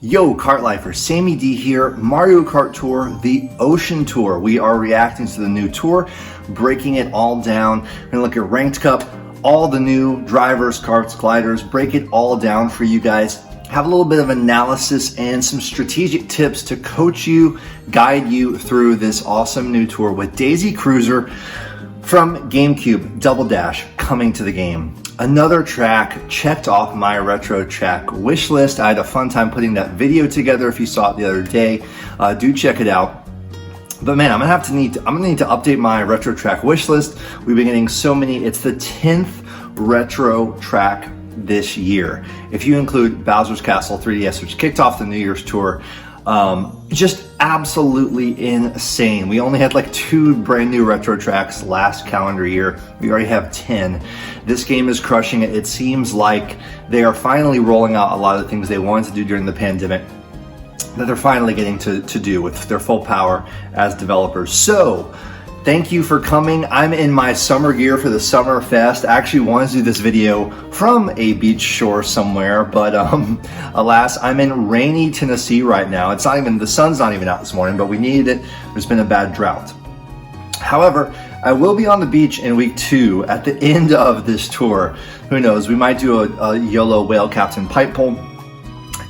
Yo, Kart Lifer, Sammy D here, Mario Kart Tour, the Ocean Tour. We are reacting to the new tour, breaking it all down. We're gonna look at Ranked Cup, all the new drivers, karts, gliders, break it all down for you guys. Have a little bit of analysis and some strategic tips to coach you, guide you through this awesome new tour with Daisy Cruiser from GameCube Double Dash coming to the game. Another track checked off my retro track wish list. I had a fun time putting that video together. If you saw it the other day, do check it out. But man, I'm gonna need to update my retro track wish list. We've been getting so many. It's the 10th retro track this year. If you include Bowser's Castle 3DS, which kicked off the New Year's tour, just absolutely insane. We only had like 2 brand new retro tracks last calendar year. We already have 10. This game is crushing it. It seems like they are finally rolling out a lot of the things they wanted to do during the pandemic that they're finally getting to do with their full power as developers. So thank you for coming. I'm in my summer gear for the Summer Fest. I actually wanted to do this video from a beach shore somewhere, but alas, I'm in rainy Tennessee right now. It's not even, the sun's not even out this morning, but we needed it. There's been a bad drought. However, I will be on the beach in week 2 at the end of this tour. Who knows, we might do a YOLO Whale Captain pipe pull.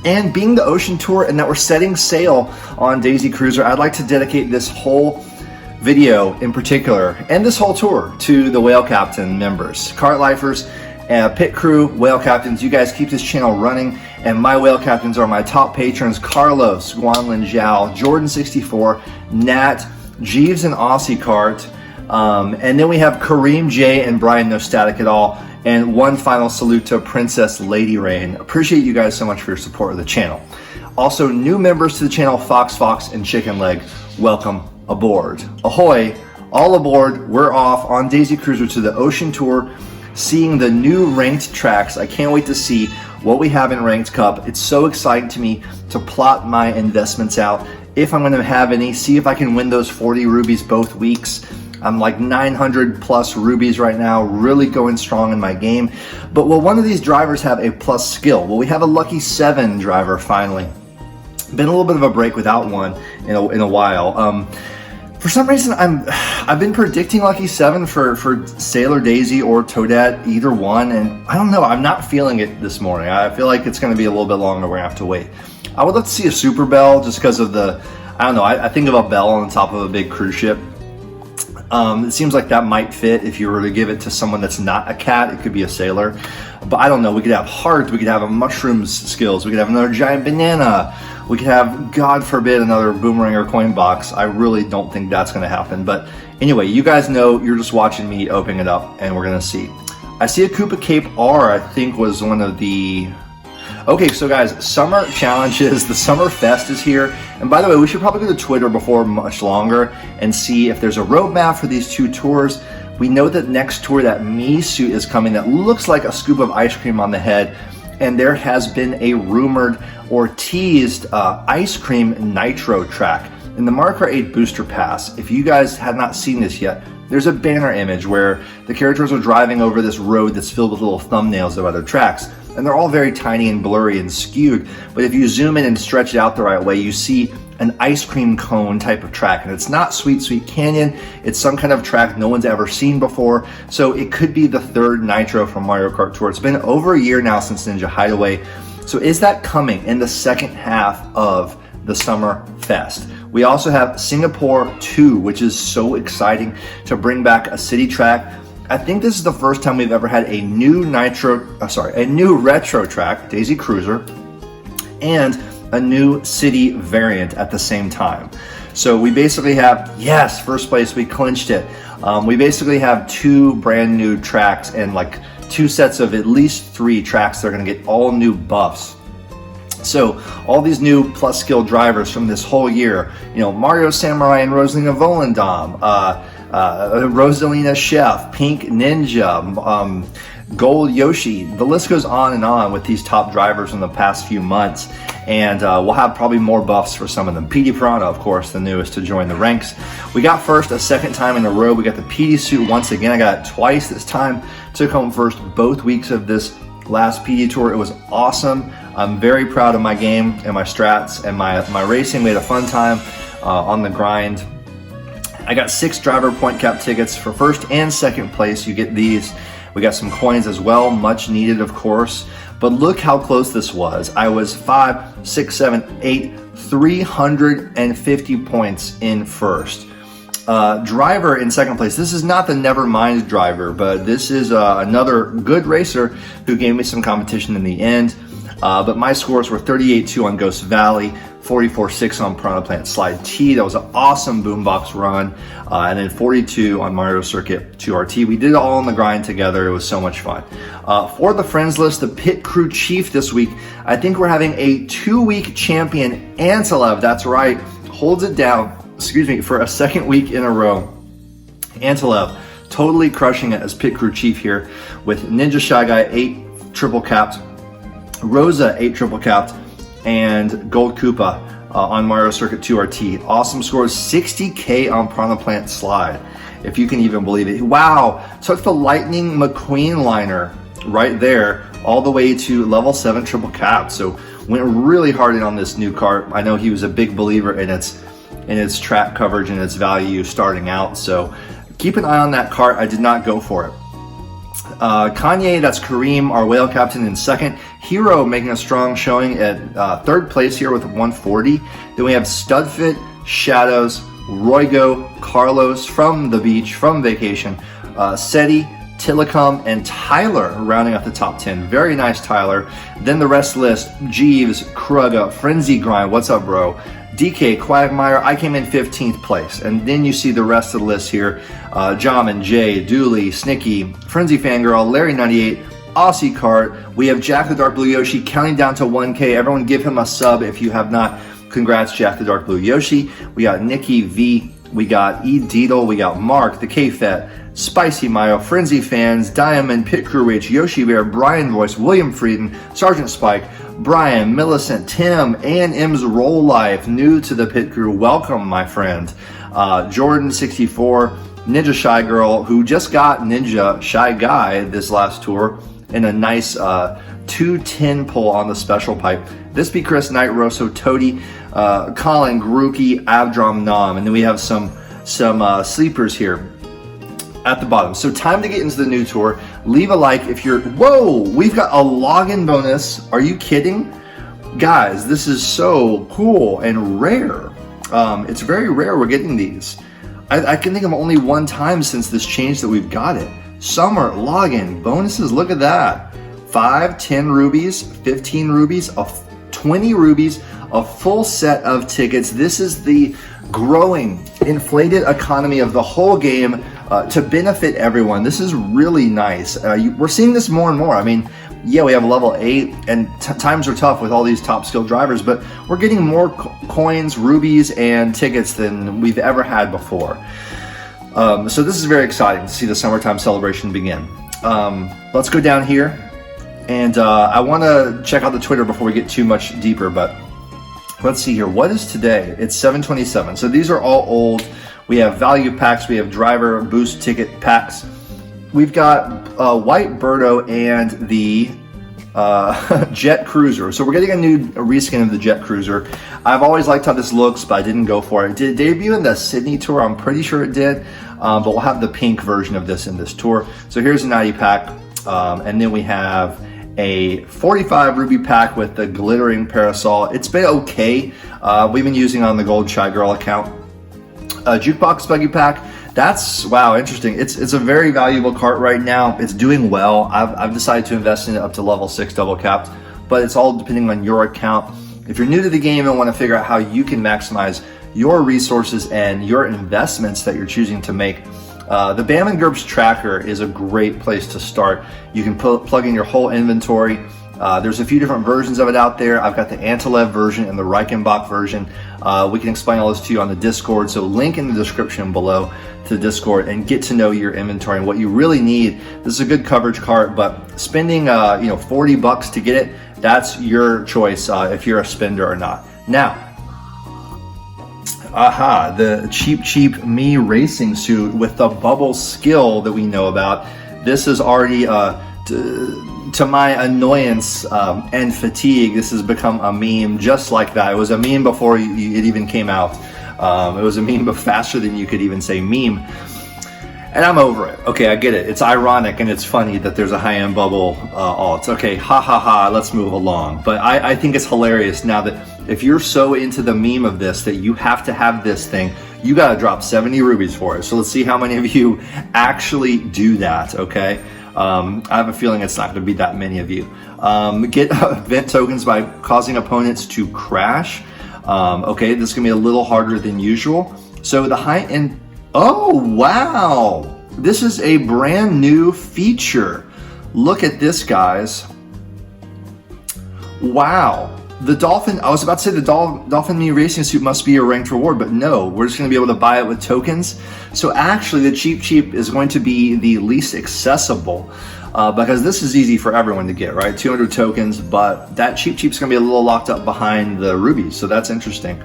And being the Ocean Tour and that we're setting sail on Daisy Cruiser, I'd like to dedicate this whole video in particular and this whole tour to the Whale Captain members, Kart Lifers, pit crew, Whale Captains. You guys keep this channel running, and my Whale Captains are my top patrons: Carlos, Guanlin Zhao, Jordan64, Nat, Jeeves and Aussie Kart, and then we have Kareem J and Brian No Static at All, and one final salute to Princess Lady Rain. Appreciate you guys so much for your support of the channel. Also, new members to the channel, Fox and Chicken Leg, welcome aboard. Ahoy, all aboard. We're off on Daisy Cruiser to the Ocean Tour, seeing the new ranked tracks. I can't wait to see what we have in Ranked Cup. It's so exciting to me to plot my investments out, if I'm going to have any, see if I can win those 40 rubies both weeks. I'm like 900 plus rubies right now, really going strong in my game. But will one of these drivers have a plus skill? Will we have a lucky 7 driver finally? Been a little bit of a break without one in a while. For some reason, I've been predicting lucky 7 for Sailor Daisy or Toadette, either one, and I don't know, I'm not feeling it this morning. I feel like it's going to be a little bit longer. We're going to have to wait. I would love to see a Super Bell just because of the, I don't know, I think of a bell on the top of a big cruise ship. It seems like that might fit if you were to give it to someone that's not a cat. It could be a sailor, but I don't know. We could have heart, we could have a mushrooms skills, we could have another giant banana, we could have, God forbid, another boomerang or coin box. I really don't think that's going to happen, but anyway, you guys know, you're just watching me opening it up, and we're going to see. I see a Koopa Cape R, I think was one of the... Okay, so guys, summer challenges, the Summer Fest is here. And by the way, we should probably go to Twitter before much longer and see if there's a roadmap for these 2 tours. We know that next tour, that Me suit is coming that looks like a scoop of ice cream on the head. And there has been a rumored or teased ice cream nitro track in the Mario Kart 8 Booster Pass. If you guys have not seen this yet, there's a banner image where the characters are driving over this road that's filled with little thumbnails of other tracks. And they're all very tiny and blurry and skewed, but if you zoom in and stretch it out the right way, you see an ice cream cone type of track. And it's not Sweet Sweet Canyon, it's some kind of track no one's ever seen before. So it could be the 3rd Nitro from Mario Kart Tour. It's been over a year now since Ninja Hideaway. So is that coming in the second half of the Summer Fest? We also have Singapore 2, which is so exciting to bring back a city track. I think this is the first time we've ever had a new retro track, Daisy Cruiser, and a new city variant at the same time. So we basically have, yes, first place, we clinched it. We basically have 2 brand new tracks and like 2 sets of at least 3 tracks that are gonna get all new buffs. So all these new plus skill drivers from this whole year, you know, Mario Samurai and Rosalina Volendam, Rosalina Chef, Pink Ninja, Gold Yoshi. The list goes on and on with these top drivers in the past few months, and we'll have probably more buffs for some of them. PD Piranha, of course, the newest to join the ranks. We got first a 2nd time in a row. We got the PD suit once again. I got it twice this time. Took home first both weeks of this last PD tour. It was awesome. I'm very proud of my game and my strats and my racing. We had a fun time on the grind. I got 6 driver point cap tickets for first and second place. You get these. We got some coins as well, much needed, of course. But look how close this was. I was 5, 6, 7, 8, 350 points in first. Driver in second place. This is not the Nevermind driver, but this is another good racer who gave me some competition in the end. But my scores were 38-2 on Ghost Valley, 44-6 on Piranha Plant Slide T. That was an awesome boombox run. And then 42 on Mario Circuit 2RT. We did it all on the grind together. It was so much fun. For the friends list, the pit crew chief this week, I think we're having a 2-week champion, Antilev. That's right. Holds it down, for a second week in a row. Antilev totally crushing it as pit crew chief here with Ninja Shy Guy 8 triple capped, Rosa 8 triple capped, and Gold Koopa on Mario Circuit 2RT. Awesome scores, 60K on Piranha Plant Slide, if you can even believe it. Wow, took the Lightning McQueen liner right there all the way to level 7 triple cap. So went really hard in on this new kart. I know he was a big believer in its track coverage and its value starting out. So keep an eye on that kart. I did not go for it. Kanye, that's Kareem, our whale captain, in second. Hero making a strong showing at third place here with 140. Then we have Studfit, Shadows, Roygo, Carlos from the beach, from vacation, Seti, Tillicum, and Tyler rounding up the top 10. Very nice, Tyler. Then the rest list: Jeeves, Kruga, Frenzy Grind, what's up, bro? DK, Quagmire, I came in 15th place. And then you see the rest of the list here. Jamin, Jay, Dooley, Snicky, Frenzy Fangirl, Larry98, Aussie Kart. We have Jack the Dark Blue Yoshi counting down to 1K. Everyone give him a sub if you have not. Congrats, Jack the Dark Blue Yoshi. We got Nikki V. We got E. Deedle. We got Mark, the K-Fet, Spicy Mayo, Frenzy Fans, Diamond, Pit Crew H, Yoshi Bear, Brian Voice, William Frieden, Sergeant Spike, Brian, Millicent, Tim, and M's Roll Life, new to the pit crew. Welcome, my friend. Jordan 64, Ninja Shy Girl, who just got Ninja Shy Guy this last tour in a nice 210 pull on the special pipe. This be Chris Knight, Rosso, Toady, Colin, Grookey, Abdrom, Nom, and then we have some sleepers here at the bottom. So time to get into the new tour. Leave a like if you're, whoa, we've got a login bonus. Are you kidding? Guys, this is so cool and rare. It's very rare we're getting these. I can think of only one time since this change that we've got it. Summer login bonuses, look at that. 5, 10 rubies, 15 rubies, 20 rubies, a full set of tickets. This is the growing, inflated economy of the whole game to benefit everyone. This is really nice. We're seeing this more and more. I mean, yeah, we have level 8 and times are tough with all these top skill drivers, but we're getting more coins, rubies, and tickets than we've ever had before. So this is very exciting to see the summertime celebration begin. Let's go down here. And I want to check out the Twitter before we get too much deeper, but let's see here. What is today? It's 7/27. So these are all old. We have value packs. We have driver boost ticket packs. We've got White Birdo and the Jet Cruiser. So we're getting a new reskin of the Jet Cruiser. I've always liked how this looks, but I didn't go for it. Did it debut in the Sydney tour? I'm pretty sure it did, but we'll have the pink version of this in this tour. So here's an ID pack, and then we have a 45 ruby pack with the glittering parasol. It's been okay. We've been using it on the Gold Shy Girl account. A jukebox buggy pack. That's, wow, interesting. It's a very valuable cart right now. It's doing well. I've decided to invest in it up to level 6 double capped, but it's all depending on your account. If you're new to the game and want to figure out how you can maximize your resources and your investments that you're choosing to make, the Bam and GURPS tracker is a great place to start. You can plug in your whole inventory. There's a few different versions of it out there. I've got the Antilev version and the Reichenbach version. We can explain all this to you on the Discord, so link in the description below to the Discord and get to know your inventory and what you really need. This is a good coverage cart, but spending $40 to get it, that's your choice if you're a spender or not. Now, the cheap me racing suit with the bubble skill that we know about. This is already to my annoyance and fatigue, this has become a meme just like that. It was a meme before it even came out. It was a meme but faster than you could even say meme. And I'm over it. Okay, I get it. It's ironic and it's funny that there's a high-end bubble alt. Okay, ha ha ha, let's move along. But I think it's hilarious now that if you're so into the meme of this that you have to have this thing, you gotta drop 70 rubies for it. So let's see how many of you actually do that, okay? I have a feeling it's not gonna be that many of you. Get event tokens by causing opponents to crash. Okay, this is gonna be a little harder than usual. So the high-end, oh, wow. This is a brand new feature. Look at this, guys. Wow. The Dolphin, I was about to say the Dolphin Mini Racing Suit must be a ranked reward, but no, we're just gonna be able to buy it with tokens. So actually the Cheap is going to be the least accessible because this is easy for everyone to get, right? 200 tokens, but that Cheap's gonna be a little locked up behind the rubies, so that's interesting.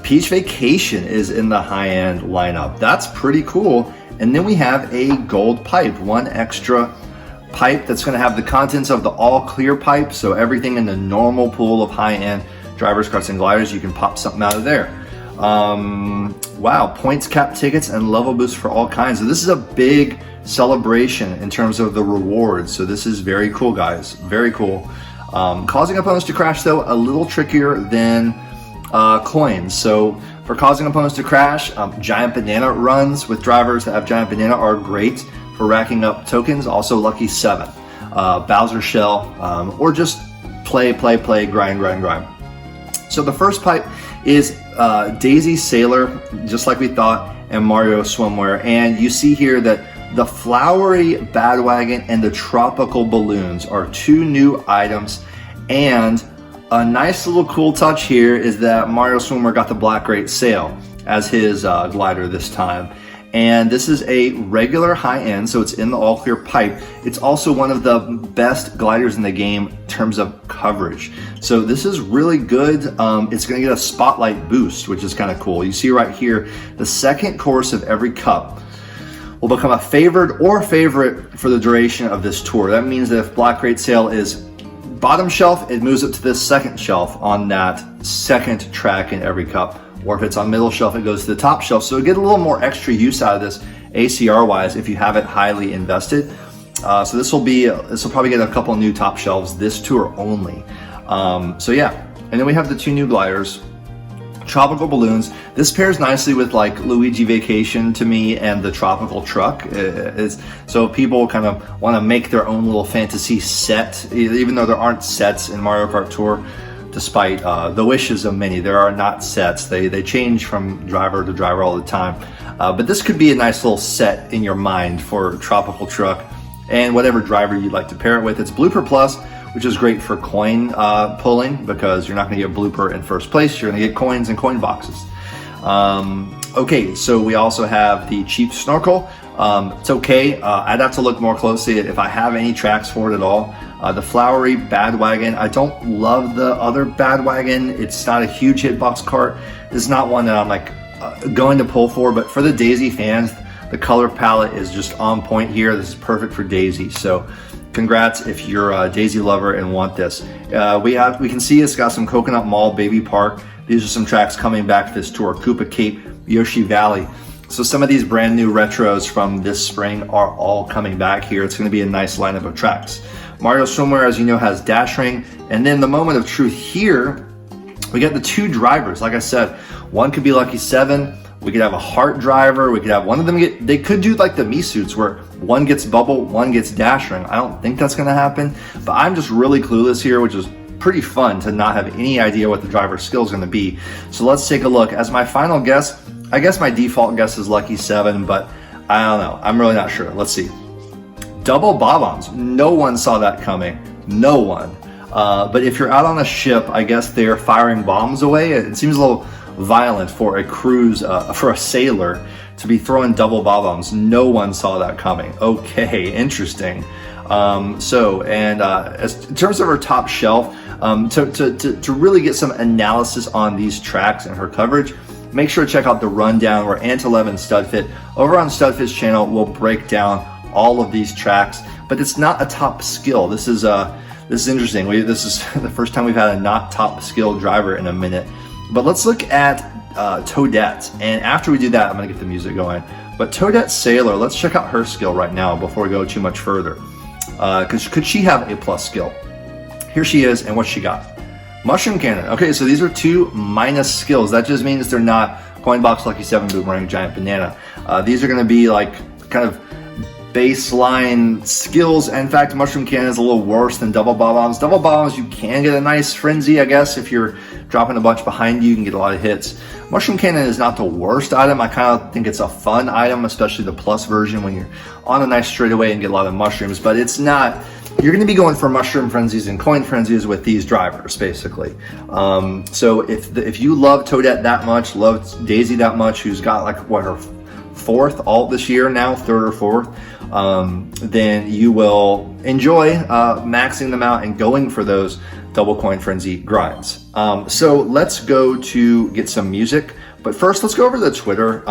Peach Vacation is in the high-end lineup. That's pretty cool. And then we have a gold pipe, one extra pipe that's going to have the contents of the all clear pipe. So everything in the normal pool of high-end drivers, karts, and gliders, you can pop something out of there. Wow, points cap tickets and level boosts for all kinds. So this is a big celebration in terms of the rewards. So this is very cool, guys. Very cool. Causing opponents to crash, though, a little trickier than coins. So for causing opponents to crash, giant banana runs with drivers that have giant banana are great for racking up tokens. Also Lucky 7, Bowser Shell, or just play, grind. So the first pipe is Daisy Sailor, just like we thought, and Mario Swimwear. And you see here that the Flowery Badwagon and the Tropical Balloons are two new items. And a nice little cool touch here is that Mario Swimwear got the Black Great Sail as his glider this time. And this is a regular high-end, so it's in the all-clear pipe. It's also one of the best gliders in the game in terms of coverage. So this is really good. It's gonna get a spotlight boost, which is kind of cool. You see right here, the second course of every cup will become a favored or favorite for the duration of this tour. That means that if Black Great Sail is bottom shelf, it moves up to the second shelf on that second track in every cup. Or if it's on middle shelf, it goes to the top shelf. So get a little more extra use out of this ACR wise if you have it highly invested. So this will probably get a couple new top shelves this tour only. So yeah, and then we have the two new gliders, Tropical Balloons. This pairs nicely with like Luigi Vacation to me and the Tropical Truck. So people kind of want to make their own little fantasy set, even though there aren't sets in Mario Kart Tour. Despite the wishes of many, there are not sets. They change from driver to driver all the time. But this could be a nice little set in your mind for Tropical Truck and whatever driver you'd like to pair it with. It's Blooper Plus, which is great for coin pulling because you're not going to get Blooper in first place. You're going to get coins and coin boxes. Okay, so we also have the Cheap Snorkel. It's okay. I'd have to look more closely if I have any tracks for it at all. The Flowery Badwagon. I don't love the other Badwagon. It's not a huge hitbox cart. It's not one that I'm like going to pull for, but for the Daisy fans, the color palette is just on point here. This is perfect for Daisy. So congrats if you're a Daisy lover and want this. We can see it's got some Coconut Mall, Baby Park. These are some tracks coming back this tour. Koopa Cape, Yoshi Valley. So some of these brand new retros from this spring are all coming back here. It's gonna be a nice lineup of tracks. Mario Swimwear, as you know, has Dash Ring. And then the moment of truth here, we got the two drivers. Like I said, one could be Lucky 7. We could have a Heart driver. We could have one of them they could do like the Me suits where one gets Bubble, one gets Dash Ring. I don't think that's gonna happen, but I'm just really clueless here, which is pretty fun to not have any idea what the driver's skill is gonna be. So let's take a look. As my final guess, I guess my default guess is Lucky 7, but I don't know. I'm really not sure. Let's see. Double Bob-ombs. No one saw that coming. No one. But if you're out on a ship, I guess they're firing bombs away. It seems a little violent for a cruise, for a sailor to be throwing double Bob-ombs. No one saw that coming. Okay, interesting. In terms of her top shelf, to really get some analysis on these tracks and her coverage, make sure to check out the rundown where Ant11 Stud Fit over on Stud Fit's channel will break down all of these tracks, but it's not a top skill. This is interesting. This is the first time we've had a not top skill driver in a minute. But let's look at Toadette, and after we do that, I'm gonna get the music going. But Toadette Sailor, let's check out her skill right now before we go too much further. Because could she have a plus skill? Here she is, and what she got? Mushroom Cannon. Okay, so these are 2 minus skills. That just means they're not Coin Box, Lucky 7, Boomerang, Giant Banana. These are going to be like kind of baseline skills. In fact, Mushroom Cannon is a little worse than Double Bob-ombs. Double Bob-ombs, you can get a nice frenzy, I guess. If you're dropping a bunch behind you, you can get a lot of hits. Mushroom Cannon is not the worst item. I kind of think it's a fun item, especially the plus version when you're on a nice straightaway and get a lot of mushrooms. But it's not... You're going to be going for mushroom frenzies and coin frenzies with these drivers, basically. So if you love Toadette that much, love Daisy that much, who's got like what, her 4th alt this year now, 3rd or 4th, then you will enjoy maxing them out and going for those double coin frenzy grinds. So let's go to get some music, but first let's go over to Twitter.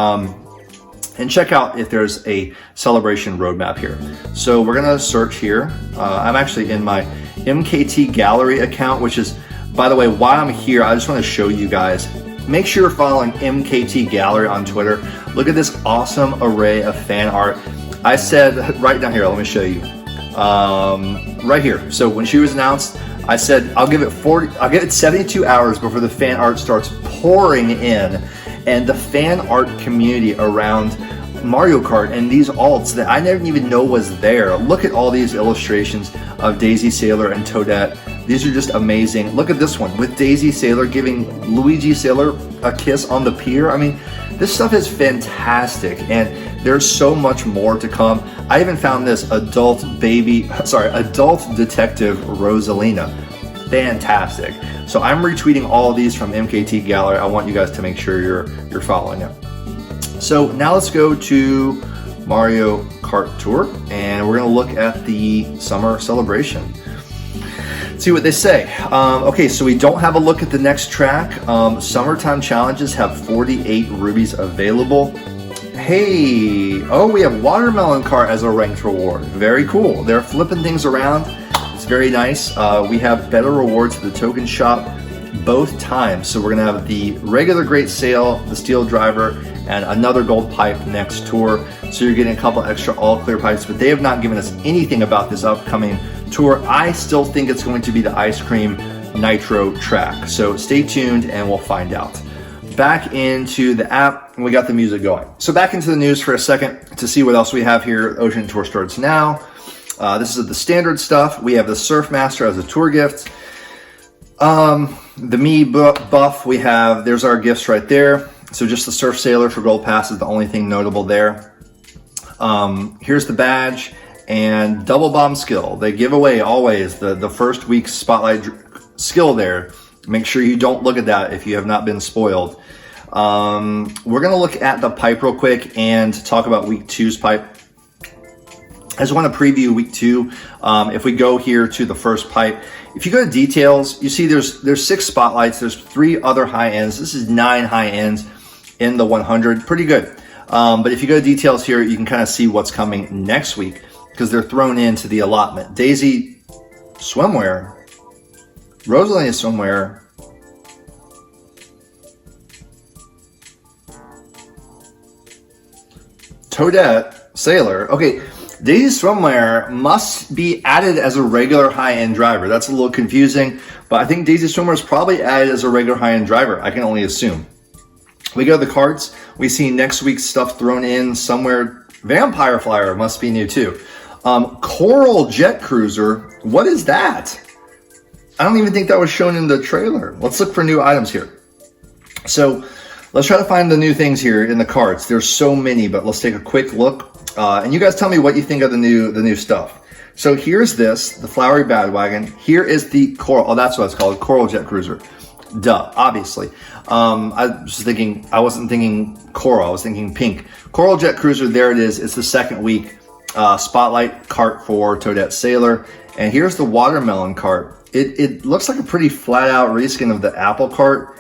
And check out if there's a celebration roadmap here. So we're gonna search here. I'm actually in my MKT Gallery account, which is, by the way, while I'm here, I just wanna show you guys, make sure you're following MKT Gallery on Twitter. Look at this awesome array of fan art. I said, right down here, let me show you. Right here. So when she was announced, I said, I'll give it 72 hours before the fan art starts pouring in. And the fan art community around Mario Kart and these alts that I didn't even know was there. Look at all these illustrations of Daisy Sailor and Toadette. These are just amazing. Look at this one with Daisy Sailor giving Luigi Sailor a kiss on the pier. I mean, this stuff is fantastic, and there's so much more to come. I even found this adult detective Rosalina. Fantastic. So I'm retweeting all of these from MKT Gallery. I want you guys to make sure you're following it. So now let's go to Mario Kart Tour, and we're gonna look at the summer celebration. See what they say. Okay, so we don't have a look at the next track. Summertime challenges have 48 rubies available. Hey, oh, we have Watermelon Kart as a ranked reward. Very cool. They're flipping things around. It's very nice. We have better rewards at the token shop both times. So we're gonna have the regular Great Sale, the Steel Driver, and another gold pipe next tour. So you're getting a couple extra all clear pipes, but they have not given us anything about this upcoming tour. I still think it's going to be the Ice Cream Nitro track. So stay tuned and we'll find out. Back into the app, and we got the music going. So back into the news for a second to see what else we have here. Ocean Tour starts now. This is the standard stuff. We have the Surf Master as a tour gift. The Mii buff we have, there's our gifts right there. So just the Surf Sailor for Gold Pass is the only thing notable there. Here's the badge and Double Bomb skill. They give away always the first week's spotlight skill there. Make sure you don't look at that if you have not been spoiled. We're gonna look at the pipe real quick and talk about week 2's pipe. I just want to preview week 2. If we go here to the first pipe, if you go to details, you see there's 6 spotlights. There's 3 other high ends. This is 9 high ends in the 100. Pretty good. But if you go to details here, you can kind of see what's coming next week because they're thrown into the allotment. Daisy swimwear, Rosalina swimwear, Toadette Sailor. Okay. Daisy Swimwear must be added as a regular high-end driver. That's a little confusing, but I think Daisy Swimwear is probably added as a regular high-end driver. I can only assume. We go to the carts. We see next week's stuff thrown in somewhere. Vampire Flyer must be new too. Coral Jet Cruiser. What is that? I don't even think that was shown in the trailer. Let's look for new items here. So let's try to find the new things here in the carts. There's so many, but let's take a quick look. And you guys tell me what you think of the new stuff. So here's this, the Flowery Badwagon. Here is the Coral, oh, that's what it's called, Coral Jet Cruiser. Duh, obviously. I wasn't thinking coral, I was thinking pink. Coral Jet Cruiser, there it is. It's the second week. Spotlight cart for Toadette Sailor. And here's the Watermelon cart. It looks like a pretty flat out reskin of the Apple cart.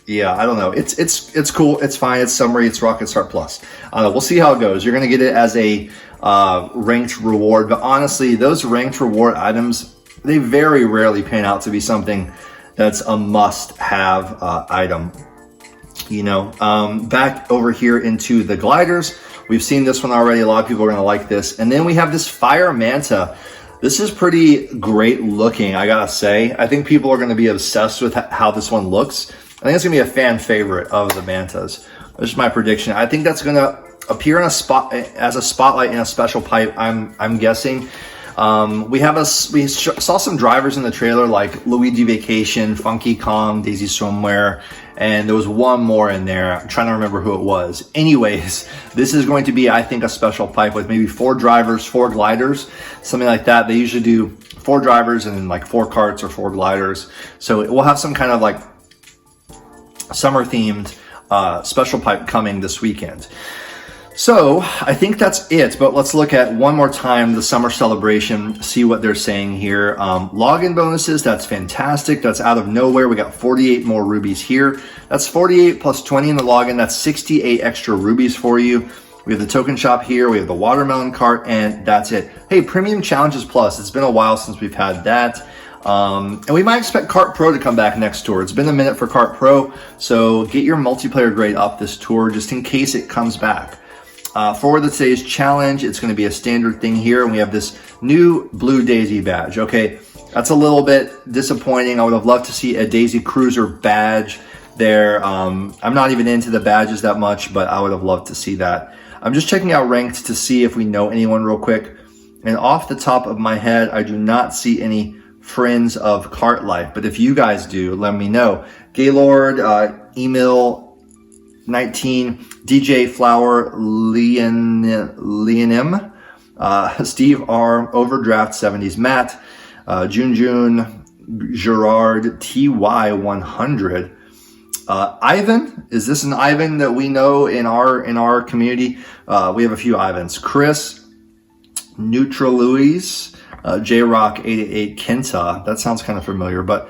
Yeah, I don't know. It's cool. It's fine. It's summery. It's Rocket Start Plus. We'll see how it goes. You're going to get it as a ranked reward. But honestly, those ranked reward items, they very rarely pan out to be something that's a must-have item. You know, back over here into the gliders, we've seen this one already. A lot of people are going to like this. And then we have this fire manta. This is pretty great looking, I gotta say. I think people are going to be obsessed with how this one looks. I think it's going to be a fan favorite of the mantas. This is my prediction. I think that's going to appear in a spot as a spotlight in a special pipe. I'm guessing. We saw some drivers in the trailer like Luigi Vacation, Funky Kong, Daisy Swimwear, and there was one more in there. I'm trying to remember who it was. Anyways, this is going to be, I think, a special pipe with maybe 4 drivers, 4 gliders, something like that. They usually do 4 drivers and then like 4 carts or 4 gliders. So it will have some kind of like summer themed special pipe coming this weekend. So I think that's it, but let's look at one more time the summer celebration, see what they're saying here. Login bonuses, that's fantastic. That's out of nowhere. We got 48 more rubies here. That's 48 plus 20 in the login. That's 68 extra rubies for you. We have the token shop here. We have the watermelon cart, and that's it. Hey, Premium Challenges Plus. It's been a while since we've had that. And we might expect Kart Pro to come back next tour. It's been a minute for Kart Pro, so get your multiplayer grade up this tour just in case it comes back. For today's challenge, it's going to be a standard thing here, and we have this new blue Daisy badge. Okay, that's a little bit disappointing. I would have loved to see a Daisy Cruiser badge there. I'm not even into the badges that much, but I would have loved to see that. I'm just checking out ranked to see if we know anyone real quick. And off the top of my head, I do not see any friends of Kart Life, but if you guys do, let me know. Gaylord, Emil 19, DJ Flower, Leonim, Steve R, Overdraft 70s, Matt, June, Gerard, TY 100. Ivan, is this an Ivan that we know in our community? We have a few Ivans. Chris, Neutral Louise, J-Rock 888, Kenta. That sounds kind of familiar, but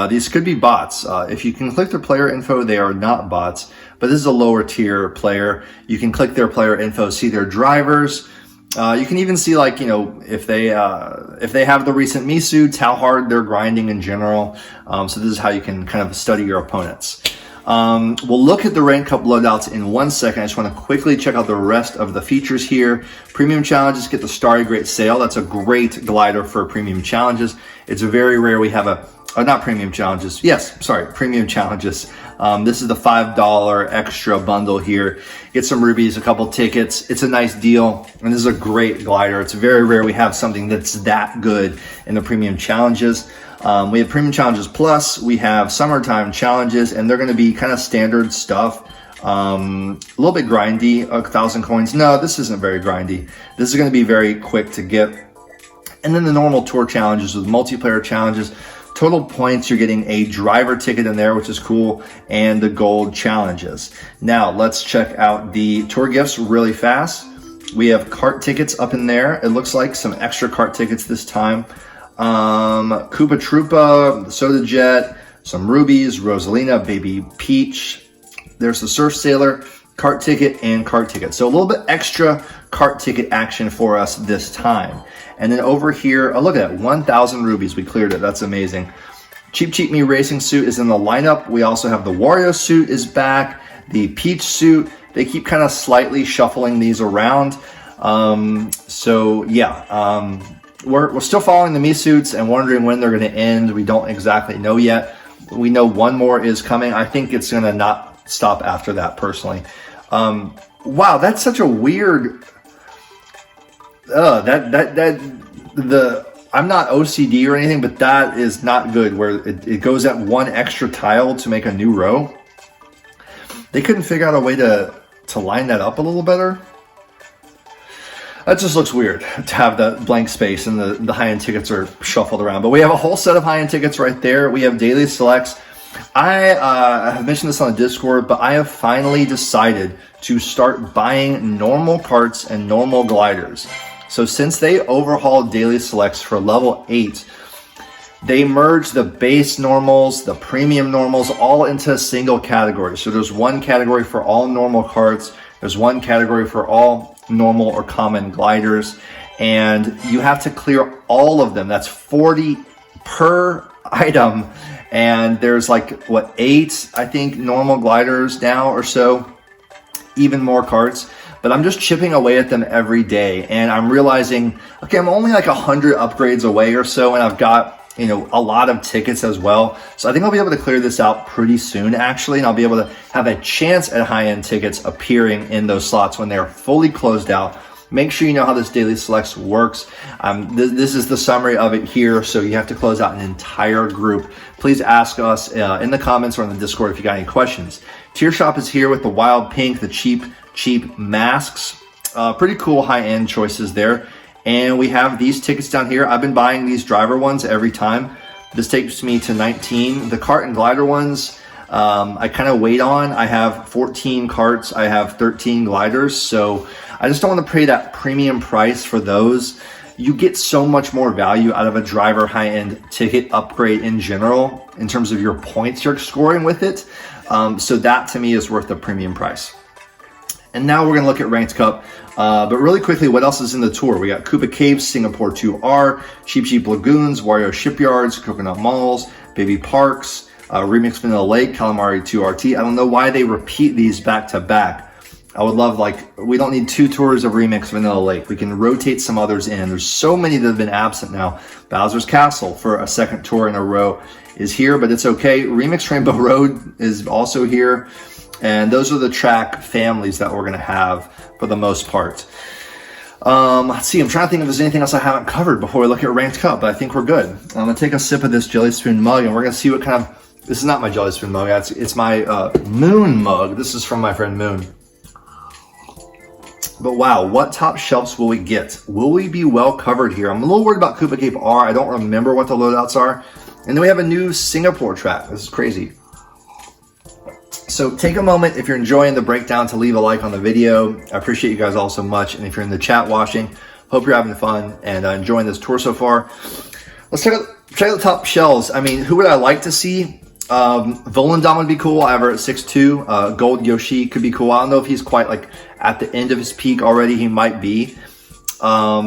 these could be bots. If you can click their player info, they are not bots, but this is a lower tier player. You can click their player info, see their drivers. You can even see, like, you know, if they have the recent Me suits, how hard they're grinding in general. So this is how you can kind of study your opponents. We'll look at the Rank Cup loadouts in 1 second. I just want to quickly check out the rest of the features here. Premium Challenges get the Starry Great Sail. That's a great glider for Premium Challenges. It's very rare we have not Premium Challenges. Yes, sorry, Premium Challenges. This is the $5 extra bundle here. Get some rubies, a couple tickets. It's a nice deal, and this is a great glider. It's very rare we have something that's that good in the Premium Challenges. We have Premium Challenges Plus. We have Summertime Challenges, and they're going to be kind of standard stuff. A little bit grindy, 1,000 coins. No, this isn't very grindy. This is going to be very quick to get. And then the normal tour challenges with multiplayer challenges. Total points, you're getting a driver ticket in there, which is cool, and the gold challenges. Now, let's check out the tour gifts really fast. We have cart tickets up in there. It looks like some extra cart tickets this time. Koopa Troopa, the Soda Jet, some rubies, Rosalina, Baby Peach. There's the Surf Sailor, cart ticket, and cart ticket. So a little bit extra cart ticket action for us this time. And then over here, oh, look at that, 1,000 rubies. We cleared it. That's amazing. Cheap Cheap Me Racing suit is in the lineup. We also have the Wario suit is back. The Peach suit. They keep kind of slightly shuffling these around. So yeah, we're still following the Me suits and wondering when they're going to end. We don't exactly know yet. We know one more is coming. I think it's going to not stop after that, personally. Wow, that's such a weird. I'm not OCD or anything, but that is not good, where it goes at one extra tile to make a new row. They couldn't figure out a way to line that up a little better. That just looks weird to have that blank space and the high-end tickets are shuffled around. But we have a whole set of high-end tickets right there. We have daily selects. I have mentioned this on the Discord, but I have finally decided to start buying normal carts and normal gliders. So since they overhauled daily selects for level 8, they merged the base normals, the premium normals, all into a single category. So there's one category for all normal carts. There's one category for all normal or common gliders, and you have to clear all of them. That's 40 per item, and there's like, what, 8, I think, normal gliders now or so, even more carts. But I'm just chipping away at them every day, and I'm realizing, okay, I'm only like 100 upgrades away or so, and I've got, you know, a lot of tickets as well. So I think I'll be able to clear this out pretty soon, actually, and I'll be able to have a chance at high-end tickets appearing in those slots when they're fully closed out. Make sure you know how this daily selects works. This is the summary of it here, so you have to close out an entire group. Please ask us in the comments or in the Discord if you got any questions. Tier Shop is here with the wild pink, the cheap masks. Pretty cool high-end choices there. And we have these tickets down here. I've been buying these driver ones every time. This takes me to 19. The cart and glider ones, I kind of wait on. I have 14 carts. I have 13 gliders. So I just don't want to pay that premium price for those. You get so much more value out of a driver high-end ticket upgrade in general in terms of your points you're scoring with it. So that to me is worth the premium price. And now we're going to look at Ranked Cup. But really quickly, what else is in the tour? We got Koopa Caves, Singapore 2R, Cheap Lagoons, Wario Shipyards, Coconut Malls, Baby Parks, Remix Vanilla Lake, Calamari 2RT. I don't know why they repeat these back to back. I would love, like, we don't need 2 tours of Remix Vanilla Lake. We can rotate some others in. There's so many that have been absent now. Bowser's Castle for a second tour in a row is here, but it's okay. Remix Rainbow Road is also here. And those are the track families that we're going to have for the most part. Let's see, I'm trying to think if there's anything else I haven't covered before we look at Ranked Cup, but I think we're good. I'm going to take a sip of this Jelly Spoon mug, and we're going to see what kind of... This is not my Jelly Spoon mug, it's my Moon mug. This is from my friend Moon. But wow, what top shelves will we get? Will we be well covered here? I'm a little worried about Koopa Cape R. I don't remember what the loadouts are. And then we have a new Singapore track. This is crazy. So take a moment, if you're enjoying the breakdown, to leave a like on the video. I appreciate you guys all so much. And if you're in the chat watching, hope you're having fun and enjoying this tour so far. Let's check out the top shelves. I mean, who would I like to see? Volendam would be cool. I have her at 6'2". Gold Yoshi could be cool. I don't know if he's quite like at the end of his peak already. He might be. I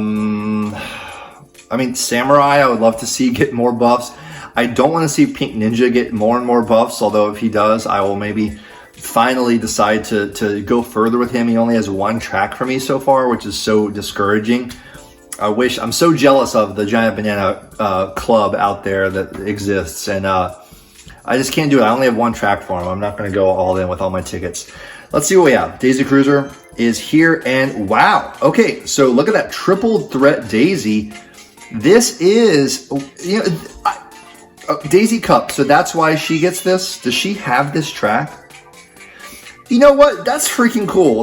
mean, Samurai, I would love to see get more buffs. I don't want to see Pink Ninja get more and more buffs, although if he does, I will maybe finally decide to go further with him. He only has 1 track for me so far, which is so discouraging. I'm so jealous of the Giant Banana club out there that exists, and I just can't do it. I only have 1 track for him. I'm not going to go all in with all my tickets. Let's see what we have. Daisy Cruiser is here, and wow. Okay, so look at that triple threat Daisy. This is, you know, Daisy Cup, so that's why she gets this. Does she have this track? You know what? That's freaking cool.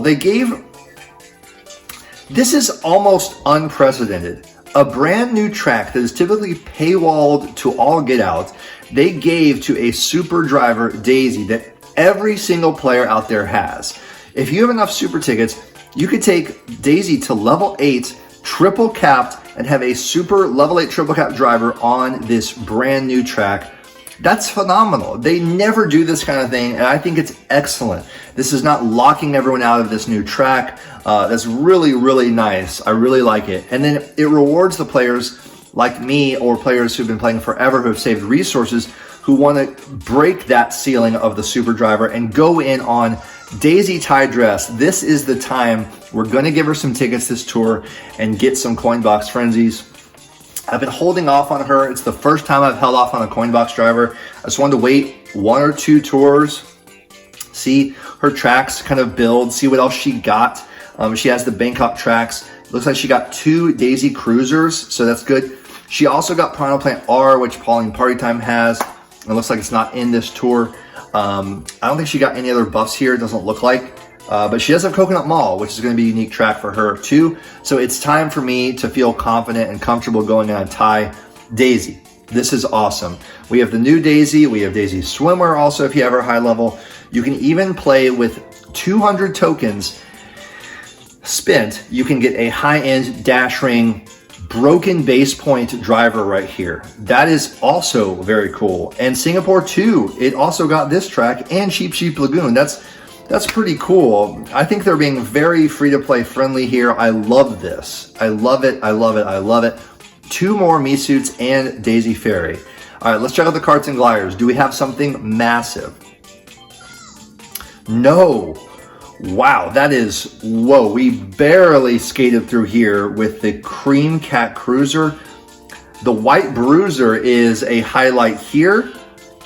This is almost unprecedented. A brand new track that is typically paywalled to all get out, they gave to a super driver Daisy that every single player out there has. If you have enough super tickets, you could take Daisy to level 8, triple capped, and have a super level 8 triple cap driver on this brand new track. That's phenomenal. They never do this kind of thing, and I think it's excellent. This is not locking everyone out of this new track. That's really, really nice. I really like it. And then it rewards the players like me, or players who've been playing forever who have saved resources, who want to break that ceiling of the super driver and go in on Daisy Tie Dress. This is the time. We're going to give her some tickets this tour and get some coin box frenzies. I've been holding off on her. It's the first time I've held off on a coin box driver. I just wanted to wait 1 or 2 tours, see her tracks kind of build, see what else she got. She has the Bangkok tracks. Looks like she got 2 Daisy Cruisers, so that's good. She also got Piranha Plant R, which Pauline Party Time has. It looks like it's not in this tour. I don't think she got any other buffs here. It doesn't look like. But she does have Coconut Mall, which is going to be a unique track for her too. So it's time for me to feel confident and comfortable going on Tie Daisy. This is awesome. We have the new Daisy. We have Daisy Swimmer also if you have her high level. You can even play with 200 tokens spent. You can get a high-end dash ring broken base point driver right here. That is also very cool. And Singapore 2, it also got this track, and Cheap Lagoon. That's That's pretty cool. I think they're being very free-to-play friendly here. I love this. I love it, I love it, I love it. 2 more Mii-suits and Daisy Fairy. All right, let's check out the karts and gliders. Do we have something massive? No. Wow, that is, whoa, we barely skated through here with the Cream Cat Cruiser. The White Bruiser is a highlight here.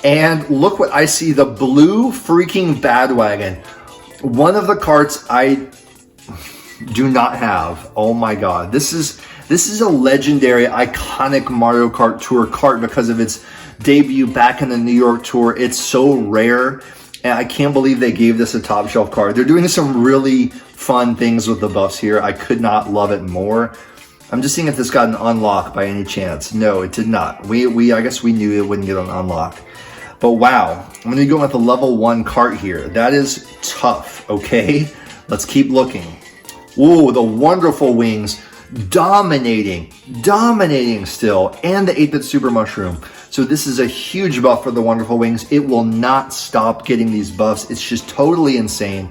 And look what I see, the blue freaking Badwagon. One of the karts I do not have. Oh my God, this is a legendary, iconic Mario Kart Tour kart because of its debut back in the New York Tour. It's so rare, and I can't believe they gave this a top shelf card. They're doing some really fun things with the buffs here. I could not love it more. I'm just seeing if this got an unlock by any chance. No, it did not. I guess we knew it wouldn't get an unlock. But wow, I'm gonna go with the level 1 kart here. That is tough, okay? Let's keep looking. Ooh, the wonderful wings, dominating still, and the 8-bit Super Mushroom. So this is a huge buff for the wonderful wings. It will not stop getting these buffs. It's just totally insane.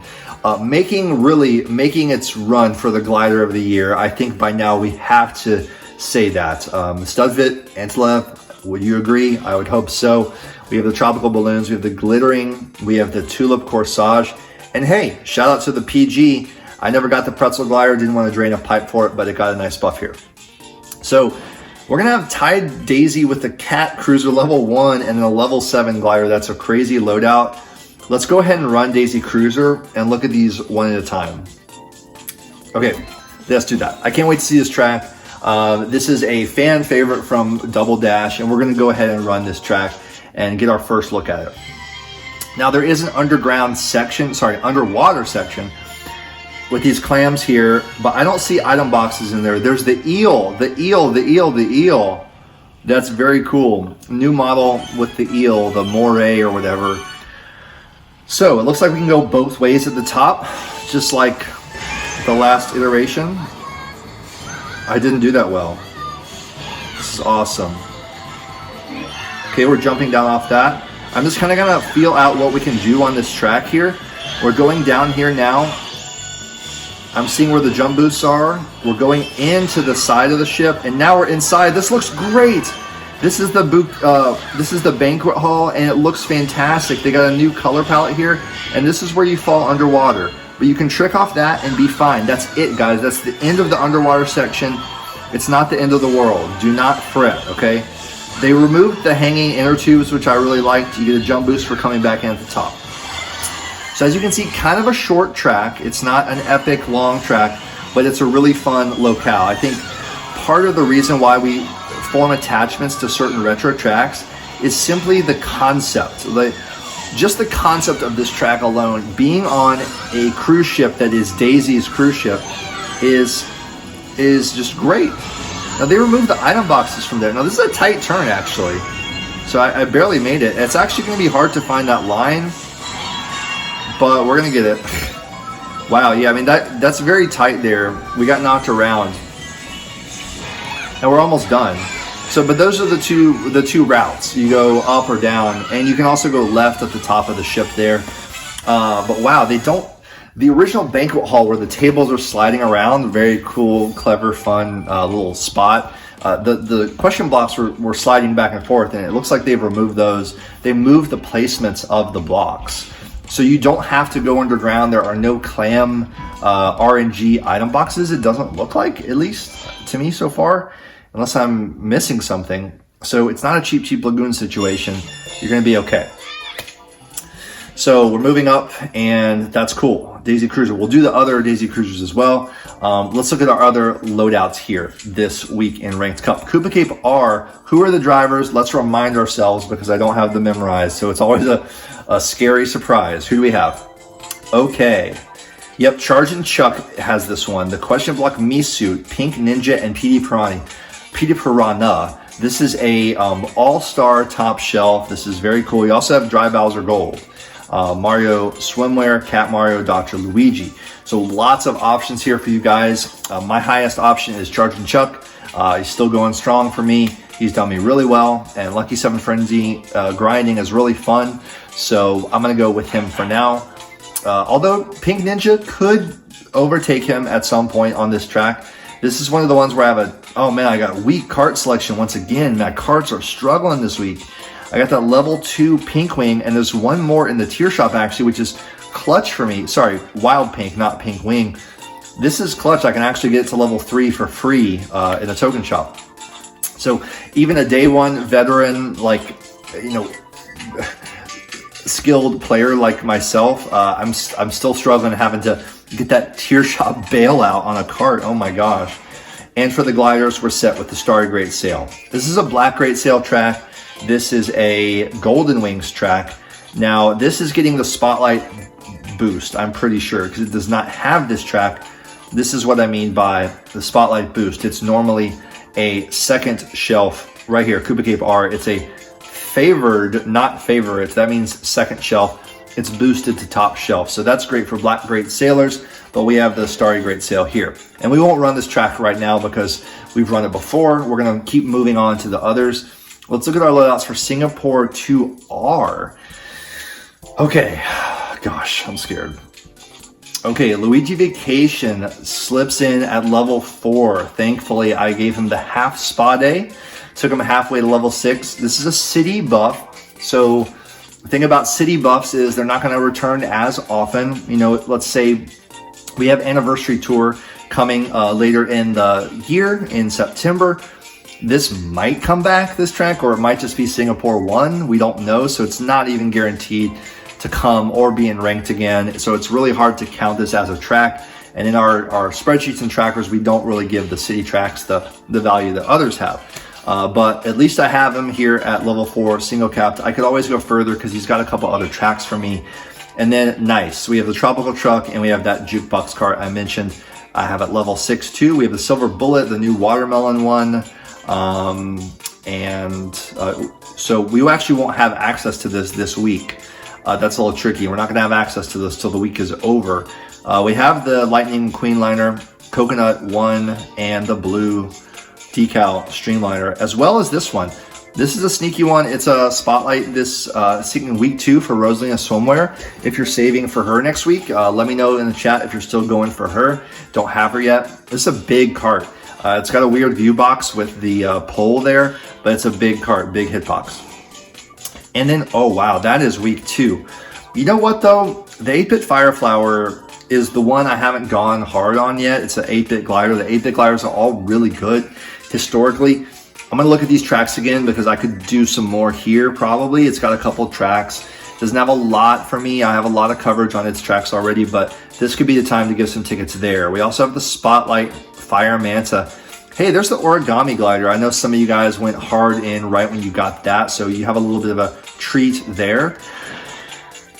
Making its run for the glider of the year. I think by now we have to say that. Studvit, Antlev, would you agree? I would hope so. We have the tropical balloons, we have the glittering, we have the tulip corsage, and hey, shout out to the PG. I never got the pretzel glider, didn't want to drain a pipe for it, but it got a nice buff here. So we're gonna have tied Daisy with the Cat Cruiser level 1 and then a level 7 glider. That's a crazy loadout. Let's go ahead and run Daisy Cruiser and look at these one at a time. Okay, let's do that. I can't wait to see this track. This is a fan favorite from Double Dash, and we're gonna go ahead and run this track and get our first look at it. Now there is an underwater section with these clams here, but I don't see item boxes in there. There's the eel. That's very cool. New model with the eel, the moray or whatever. So it looks like we can go both ways at the top, just like the last iteration. I didn't do that well. This is awesome. Okay, we're jumping down off that. I'm just kind of gonna feel out what we can do on this track here. We're going down here now. I'm seeing where the jump boosts are. We're going into the side of the ship, and now we're inside. This looks great. This is the banquet hall, and it looks fantastic. They got a new color palette here, and this is where you fall underwater. But you can trick off that and be fine. That's it, guys. That's the end of the underwater section. It's not the end of the world. Do not fret, okay? They removed the hanging inner tubes, which I really liked. You get a jump boost for coming back in at the top. So as you can see, kind of a short track. It's not an epic long track, but it's a really fun locale. I think part of the reason why we form attachments to certain retro tracks is simply the concept. Just the concept of this track alone, being on a cruise ship that is Daisy's cruise ship, is just great. Now they removed the item boxes from there. Now this is a tight turn actually, so I barely made it. It's actually going to be hard to find that line, but we're going to get it. Wow, yeah, I mean that's very tight there. We got knocked around, and we're almost done. So, but those are the two routes. You go up or down, and you can also go left at the top of the ship there. But wow, the original banquet hall where the tables are sliding around, very cool, clever, fun little spot. The question blocks were sliding back and forth, and it looks like they've removed those. They moved the placements of the blocks. So you don't have to go underground. There are no clam RNG item boxes, it doesn't look like, at least to me so far, unless I'm missing something. So it's not a cheap lagoon situation. You're gonna be okay. So we're moving up, and that's cool. Daisy Cruiser. We'll do the other Daisy Cruisers as well. Let's look at our other loadouts here this week in Ranked Cup. Koopa Cape R, who are the drivers? Let's remind ourselves because I don't have them memorized. So it's always a scary surprise. Who do we have? Okay. Yep, Charge and Chuck has this one. The Question Block Mii-suit, Pink Ninja, and PD Piranha. This is a all-star top shelf. This is very cool. You also have Dry Bowser Gold. Mario Swimwear, Cat Mario, Dr. Luigi. So lots of options here for you guys. My highest option is Charge and Chuck. He's still going strong for me. He's done me really well. And Lucky 7 Frenzy grinding is really fun. So I'm going to go with him for now. Although Pink Ninja could overtake him at some point on this track. This is one of the ones where I have oh man, I got a weak kart selection once again. My karts are struggling this week. I got that level 2 Pink Wing, and there's one more in the tier shop actually, which is clutch for me. Sorry, Wild Pink, not Pink Wing. This is clutch. I can actually get it to level 3 for free in a token shop. So even a day one veteran, like, you know, skilled player like myself, I'm still struggling having to get that tier shop bailout on a kart. Oh my gosh. And for the gliders, we're set with the Starry Great Sail. This is a Black Great Sail track. This is a Golden Wings track. Now, this is getting the Spotlight boost, I'm pretty sure, because it does not have this track. This is what I mean by the Spotlight boost. It's normally a second shelf right here, Koopa Cape R. It's a favored, not favorite. That means second shelf. It's boosted to top shelf. So that's great for Black Great Sailors, but we have the Starry Great Sail here. And we won't run this track right now because we've run it before. We're gonna keep moving on to the others. Let's look at our loadouts for Singapore 2R. Okay, gosh, I'm scared. Okay, Luigi Vacation slips in at level 4. Thankfully, I gave him the half spa day. Took him halfway to level 6. This is a city buff. So the thing about city buffs is they're not going to return as often. You know, let's say we have Anniversary Tour coming later in the year in September. This might come back, this track, or it might just be Singapore 1. We don't know, so it's not even guaranteed to come or be in ranked again. So it's really hard to count this as a track. And in our spreadsheets and trackers, we don't really give the city tracks the value that others have. But at least I have him here at level 4, single capped. I could always go further because he's got a couple other tracks for me. And then nice, we have the Tropical Truck and we have that Jukebox Kart I mentioned. I have at level 6 too. We have the Silver Bullet, the new Watermelon one. So we actually won't have access to this week. That's a little tricky. We're not going to have access to this till the week is over. We have the Lightning Queen Liner, Coconut 1, and the blue decal Streamliner, as well as this one. This is a sneaky one. It's a Spotlight this week 2 for Rosalina Swimwear. If you're saving for her next week, let me know in the chat if you're still going for her. Don't have her yet. This is a big cart. It's got a weird view box with the pole there, but it's a big cart, big hitbox. And then, oh wow, that is week 2. You know what though? The 8-bit Fireflower is the one I haven't gone hard on yet. It's an 8-bit glider. The 8-bit gliders are all really good historically. I'm gonna look at these tracks again because I could do some more here probably. It's got a couple tracks. Doesn't have a lot for me. I have a lot of coverage on its tracks already, but this could be the time to give some tickets there. We also have the Spotlight Fire Manta. Hey, there's the Origami Glider. I know some of you guys went hard in right when you got that, so you have a little bit of a treat there.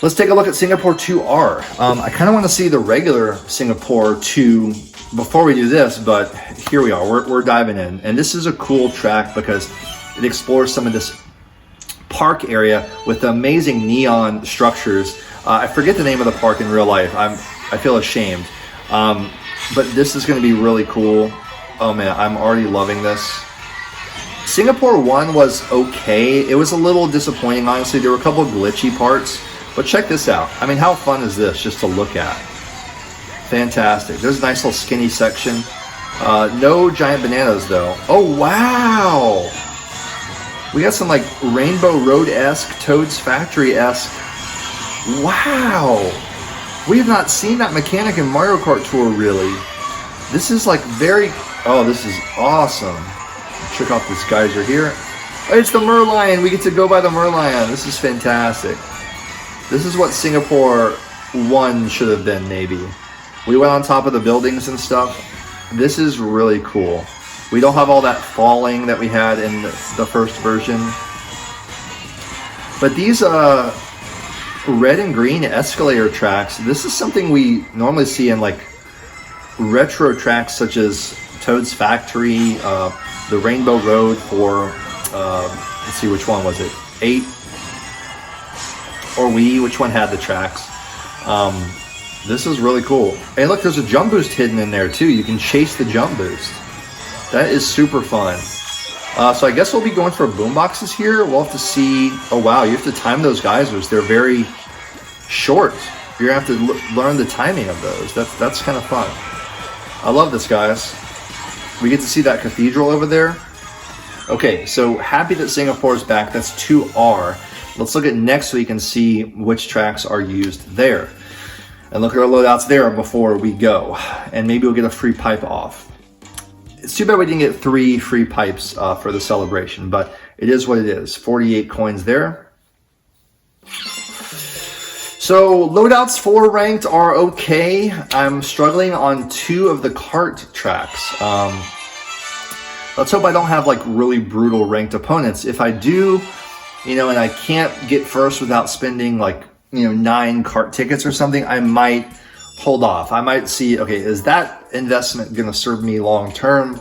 Let's take a look at Singapore 2R. I kind of want to see the regular Singapore 2 before we do this, but here we are. We're diving in. And this is a cool track because it explores some of this park area with the amazing neon structures. I forget the name of the park in real life. I feel ashamed. But this is going to be really cool. Oh man, I'm already loving this. Singapore 1 was okay. It was a little disappointing, honestly. There were a couple of glitchy parts, but check this out. I mean, how fun is this just to look at? Fantastic. There's a nice little skinny section. No giant bananas though. Oh wow! We got some like Rainbow Road-esque, Toad's Factory-esque. Wow! We have not seen that mechanic in Mario Kart Tour really. This is like very... Oh, this is awesome. Check out this geyser here. It's the Merlion. We get to go by the Merlion. This is fantastic. This is what Singapore 1 should have been, maybe. We went on top of the buildings and stuff. This is really cool. We don't have all that falling that we had in the first version. But these red and green escalator tracks, this is something we normally see in like retro tracks such as Toad's Factory, the Rainbow Road for, let's see, which one was it? 8 or Wii, which one had the tracks? This is really cool. Hey, look, there's a jump boost hidden in there too. You can chase the jump boost. That is super fun. So I guess we'll be going for boomboxes here. We'll have to see. Oh wow, you have to time those geysers. They're very short. you're gonna have to learn the timing of those. That's kind of fun. I love this, guys. We get to see that cathedral over there. Okay, so happy that Singapore is back. That's 2R. Let's look at next week and see which tracks are used there. And look at our loadouts there before we go. And maybe we'll get a free pipe off. It's too bad we didn't get 3 free pipes for the celebration, but it is what it is. 48 coins there. So loadouts for ranked are okay. I'm struggling on 2 of the Kart tracks. Let's hope I don't have like really brutal ranked opponents. If I do, you know, and I can't get first without spending like, you know, 9 Kart tickets or something, I might hold off. I might see, okay, is that investment going to serve me long term?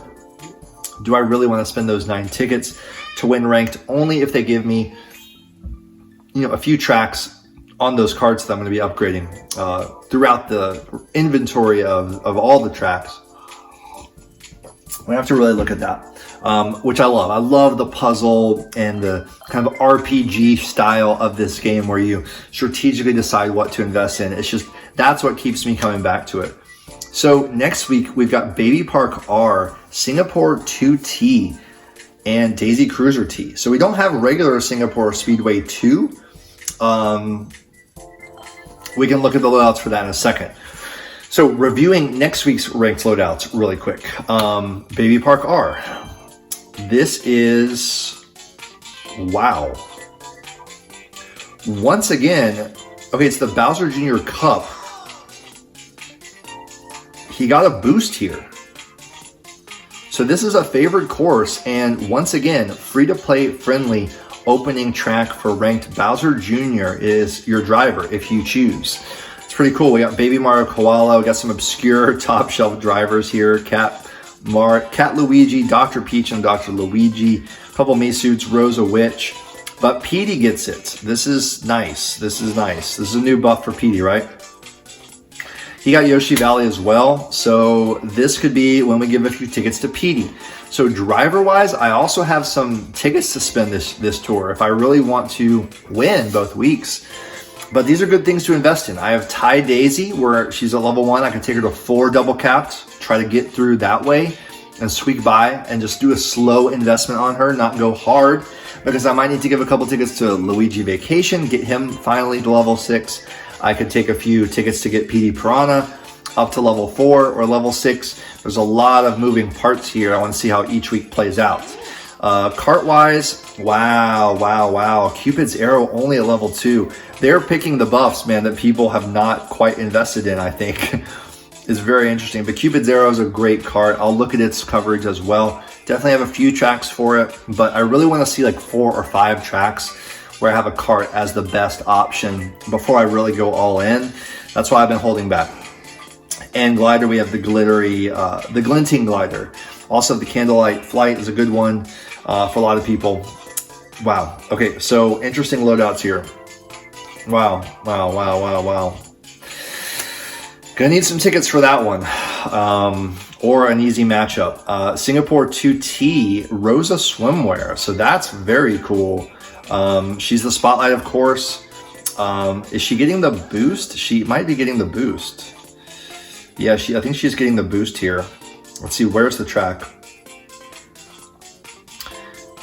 Do I really want to spend those 9 tickets to win ranked? Only if they give me, you know, a few tracks on those carts that I'm going to be upgrading throughout the inventory of all the tracks. We have to really look at that, which I love. I love the puzzle and the kind of RPG style of this game where you strategically decide what to invest in. It's just, that's what keeps me coming back to it. So next week, we've got Baby Park R, Singapore 2T, and Daisy Cruiser T. So we don't have regular Singapore Speedway 2. We can look at the loadouts for that in a second. So reviewing next week's ranked loadouts really quick. Baby Park R. This is, wow. Once again, okay, it's the Bowser Jr. Cup. He got a boost here. So this is a favored course, and once again, free-to-play friendly opening track for ranked. Bowser Jr. is your driver if you choose. It's pretty cool. We got Baby Mario Koala. We got some obscure top shelf drivers here. Cat Luigi, Dr. Peach and Dr. Luigi. A couple Mii suits, Rosa Witch. But Petey gets it. This is nice. This is nice. This is a new buff for Petey, right? He got Yoshi Valley as well. So this could be when we give a few tickets to Petey. So driver-wise, I also have some tickets to spend this tour if I really want to win both weeks. But these are good things to invest in. I have Ty Daisy, where she's at level 1. I can take her to 4 double capped, try to get through that way and squeak by and just do a slow investment on her, not go hard, because I might need to give a couple tickets to Luigi Vacation, get him finally to level 6. I could take a few tickets to get PD Piranha up to level 4 or level 6. There's a lot of moving parts here. I want to see how each week plays out. Kart-wise, wow. Cupid's Arrow only at level 2. They're picking the buffs, man, that people have not quite invested in, I think. It's very interesting. But Cupid's Arrow is a great card. I'll look at its coverage as well. Definitely have a few tracks for it, but I really want to see like 4 or 5 tracks where I have a cart as the best option before I really go all in. That's why I've been holding back. And glider, we have the glittery, the glinting glider. Also, the candlelight flight is a good one for a lot of people. Wow. Okay, so interesting loadouts here. Wow. Gonna need some tickets for that one, or an easy matchup. Singapore 2T, Rosa Swimwear. So that's very cool. She's the spotlight, of course. Is she getting the boost? She might be getting the boost. Yeah, I think she's getting the boost here. Let's see, where's the track?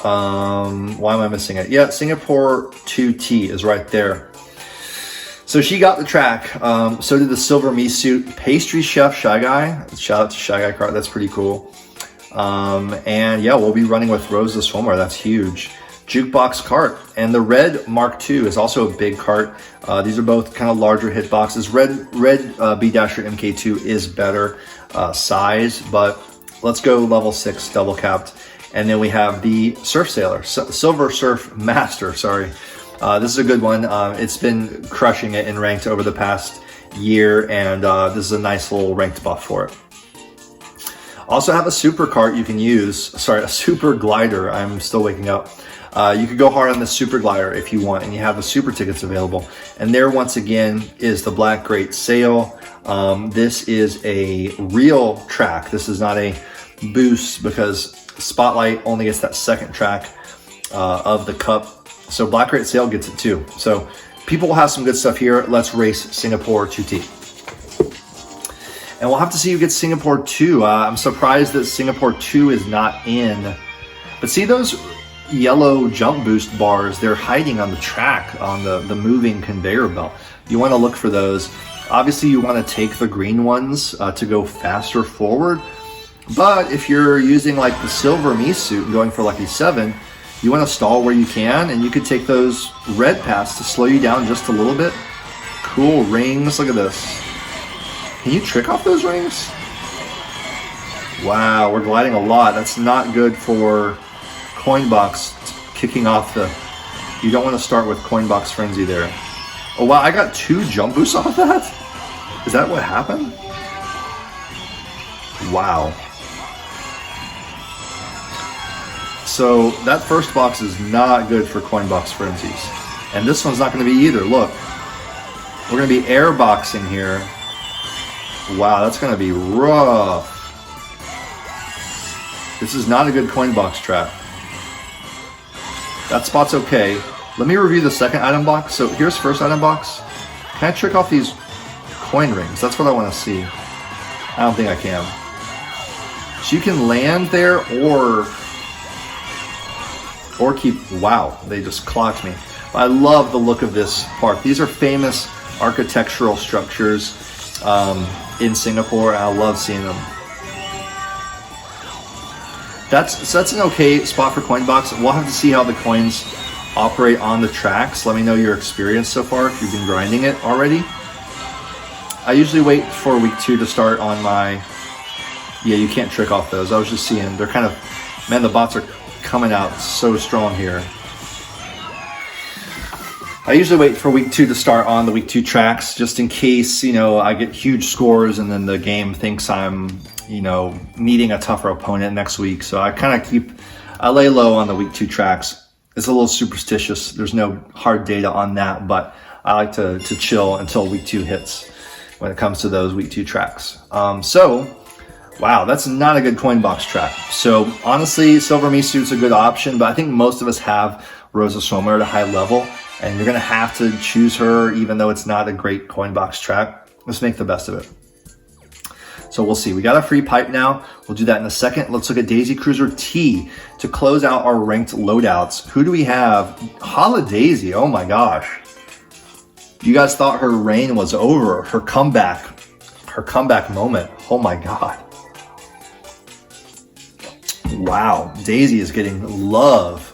Why am I missing it? Yeah, Singapore 2T is right there. So she got the track. So did the Silver Mii suit. Pastry Chef Shy Guy. Shout out to Shy Guy Kart. That's pretty cool. And yeah, we'll be running with Rosa Swimwear. That's huge. Jukebox Kart. And the red Mark II is also a big cart. These are both kind of larger hit boxes. Red B-Dasher MK2 is better size, but let's go level 6 double capped. And then we have the Surf Sailor, Silver Surf Master, sorry. This is a good one. It's been crushing it in ranked over the past year, and this is a nice little ranked buff for it. Also have a super cart you can use, sorry, a super glider. I'm still waking up. You could go hard on the super glider if you want, and you have the super tickets available. And there, once again, is the Black Great Sail. This is a real track. This is not a boost because Spotlight only gets that second track of the cup. So Black Great Sail gets it too. So people will have some good stuff here. Let's race Singapore 2T. And we'll have to see who gets Singapore 2. I'm surprised that Singapore 2 is not in. But see those yellow jump boost bars? They're hiding on the track, on the moving conveyor belt. You want to look for those. Obviously, you want to take the green ones to go faster forward. But if you're using like the silver me suit and going for Lucky 7, you want to stall where you can, and you could take those red paths to slow you down just a little bit. Cool rings. Look at this. Can you trick off those rings? Wow, we're gliding a lot. That's not good for Coinbox kicking off the... You don't want to start with Coinbox Frenzy there. Oh wow, I got 2 jump boosts off that? Is that what happened? Wow. So that first box is not good for Coinbox Frenzies. And this one's not going to be either. Look, we're going to be airboxing here. Wow, that's going to be rough. This is not a good coin box trap. That spot's okay. Let me review the second item box. So here's first item box. Can I trick off these coin rings? That's what I want to see. I don't think I can. So you can land there or keep... Wow, they just clocked me. I love the look of this park. These are famous architectural structures in Singapore. I love seeing them. That's an okay spot for Coinbox. We'll have to see how the coins operate on the tracks. Let me know your experience so far if you've been grinding it already. I usually wait for week 2 to start on my... Yeah, you can't trick off those. I was just seeing, they're kind of... Man, the bots are coming out so strong here. I usually wait for week 2 to start on the week 2 tracks, just in case, you know, I get huge scores and then the game thinks I'm, you know, meeting a tougher opponent next week. So I lay low on the week 2 tracks. It's a little superstitious. There's no hard data on that, but I like to chill until week 2 hits when it comes to those week 2 tracks. Wow, that's not a good coin box track. So honestly, Silver Me Suit's a good option, but I think most of us have Rosa Swimmer at a high level, and you're gonna have to choose her even though it's not a great coin box track. Let's make the best of it. So we'll see. We got a free pipe now. We'll do that in a second. Let's look at Daisy Cruiser T to close out our ranked loadouts. Who do we have? Daisy. Oh my gosh. You guys thought her reign was over. Her comeback moment. Oh my God. Wow. Daisy is getting love.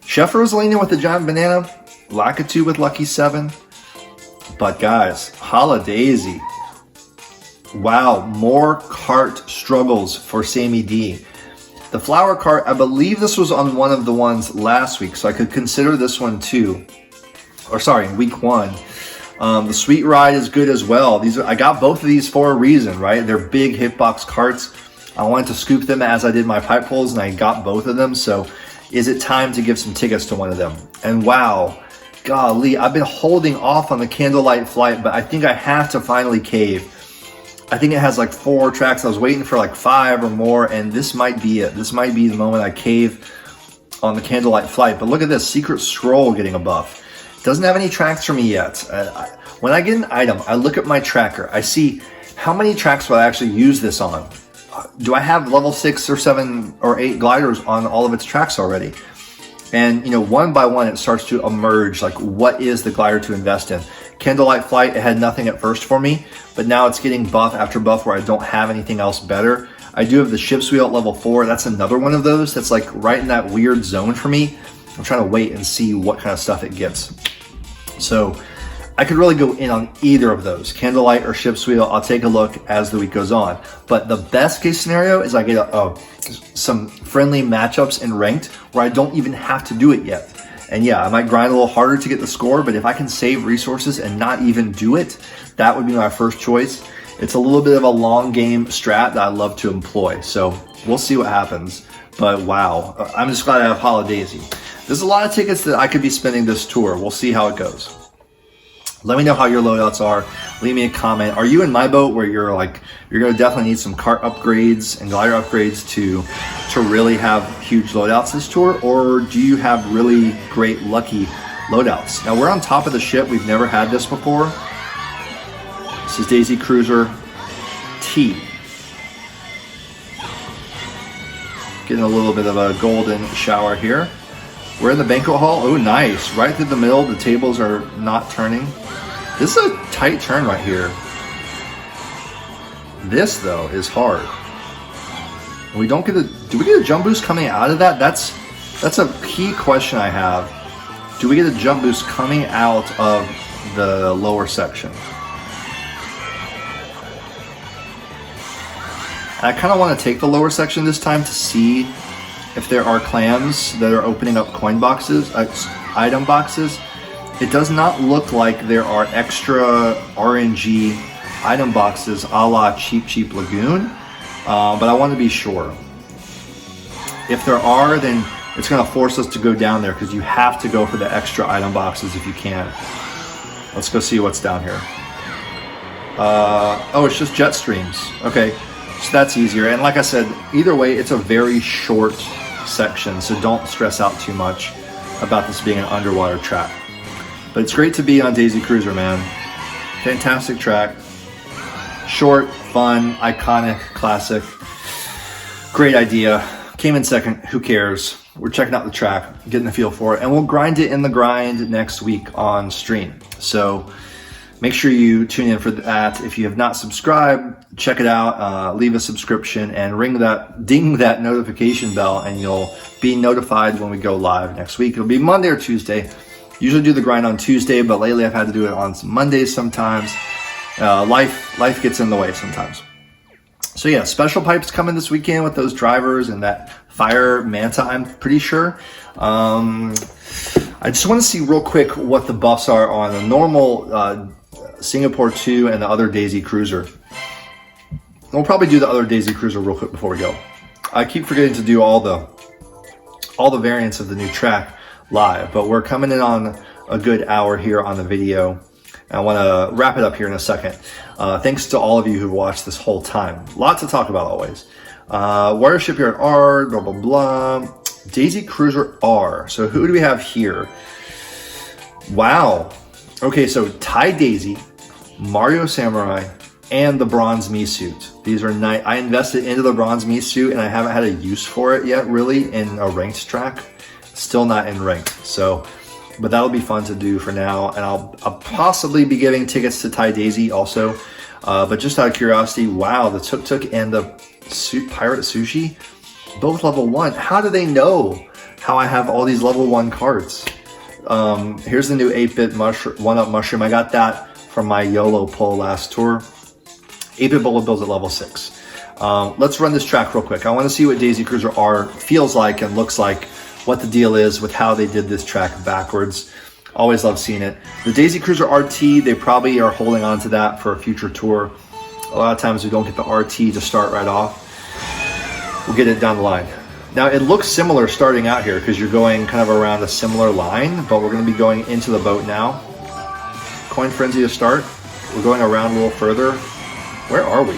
Chef Rosalina with the giant banana. Lakitu with Lucky 7. But guys, Daisy. Wow, more cart struggles for Sammy D. The flower cart, I believe this was on one of the ones last week, so I could consider this one too. Or sorry, week 1. The sweet ride is good as well. I got both of these for a reason, right? They're big hitbox carts. I wanted to scoop them as I did my pipe pulls, and I got both of them. So is it time to give some tickets to one of them? And wow, golly, I've been holding off on the Candlelight Flight, but I think I have to finally cave. I think it has like 4 tracks. I was waiting for like 5 or more, and this might be it. This might be the moment I cave on the Candlelight Flight. But look at this, Secret Scroll getting a buff. It doesn't have any tracks for me yet. When I get an item, I look at my tracker. I see how many tracks will I actually use this on. Do I have level 6 or 7 or 8 gliders on all of its tracks already? And, you know, one by one, it starts to emerge, like, what is the glider to invest in? Candlelight Flight, it had nothing at first for me, but now it's getting buff after buff where I don't have anything else better. I do have the Ship's Wheel at level 4. That's another one of those that's like right in that weird zone for me. I'm trying to wait and see what kind of stuff it gets. So I could really go in on either of those, Candlelight or Ship's Wheel. I'll take a look as the week goes on. But the best case scenario is I get some friendly matchups in ranked where I don't even have to do it yet. And yeah, I might grind a little harder to get the score, but if I can save resources and not even do it, that would be my first choice. It's a little bit of a long game strat that I love to employ. So we'll see what happens. But wow, I'm just glad I have Daisy. There's a lot of tickets that I could be spending this tour. We'll see how it goes. Let me know how your loadouts are. Leave me a comment. Are you in my boat where you're like, you're going to definitely need some cart upgrades and glider upgrades to really have huge loadouts this tour? Or do you have really great lucky loadouts. Now we're on top of the ship. We've never had this before. This is Daisy Cruiser T. Getting a little bit of a golden shower here. We're in the banquet hall. Oh, nice. Right through the middle. The tables are not turning. This is a tight turn right here. This, though, is hard. We don't get a... Do we get a jump boost coming out of that? That's a key question I have. Do we get a jump boost coming out of the lower section? I kind of want to take the lower section this time to see if there are clams that are opening up coin boxes, item boxes. It does not look like there are extra RNG item boxes a la Cheap Lagoon, but I want to be sure. If there are, then it's going to force us to go down there because you have to go for the extra item boxes if you can. Let's go see what's down here. Oh, it's just jet streams. Okay, so that's easier. And like I said, either way, it's a very short section, so don't stress out too much about this being an underwater track. But it's great to be on Daisy Cruiser, man. Fantastic track. Short, fun, iconic, classic. Great idea. Came in second, who cares? We're checking out the track, getting the feel for it, and we'll grind it in the grind next week on stream. So make sure you tune in for that. If you have not subscribed, check it out, leave a subscription, and ding that notification bell, and you'll be notified when we go live next week. It'll be Monday or Tuesday. Usually do the grind on Tuesday, but lately I've had to do it on some Mondays sometimes. Life gets in the way sometimes. So yeah, special pipes coming this weekend with those drivers and that fire manta, I'm pretty sure. I just want to see real quick what the buffs are on a normal Singapore 2 and the other Daisy Cruiser. We'll probably do the other Daisy Cruiser real quick before we go. I keep forgetting to do all the variants of the new track live, but we're coming in on a good hour here on the video. I want to wrap it up here in a second. Thanks to all of you who've watched this whole time. Lots to talk about always. Warrior Shipyard R, blah, blah, blah. Daisy Cruiser R. So who do we have here? Wow. Okay, so Thai Daisy, Mario Samurai, and the Bronze Me suit. These are nice. I invested into the Bronze Me suit, and I haven't had a use for it yet, really, in a ranked track. Still not in ranked. So, but that'll be fun to do for now, and I'll possibly be giving tickets to Thai Daisy also. But just out of curiosity, wow, the Tuk Tuk and the Pirate Sushi, both level 1. How do they know how I have all these level 1 cards? Here's the new 8-bit mushroom, 1-up mushroom. I got that from my YOLO pull last tour. 8-bit bullet bills at level 6. Let's run this track real quick. I want to see what Daisy Cruiser R feels like and looks like, what the deal is with how they did this track backwards. Always love seeing it. The Daisy Cruiser RT, they probably are holding on to that for a future tour. A lot of times we don't get the RT to start right off. We'll get it down the line. Now it looks similar starting out here because you're going kind of around a similar line, but we're going to be going into the boat now. Coin Frenzy to start. We're going around a little further. Where are we?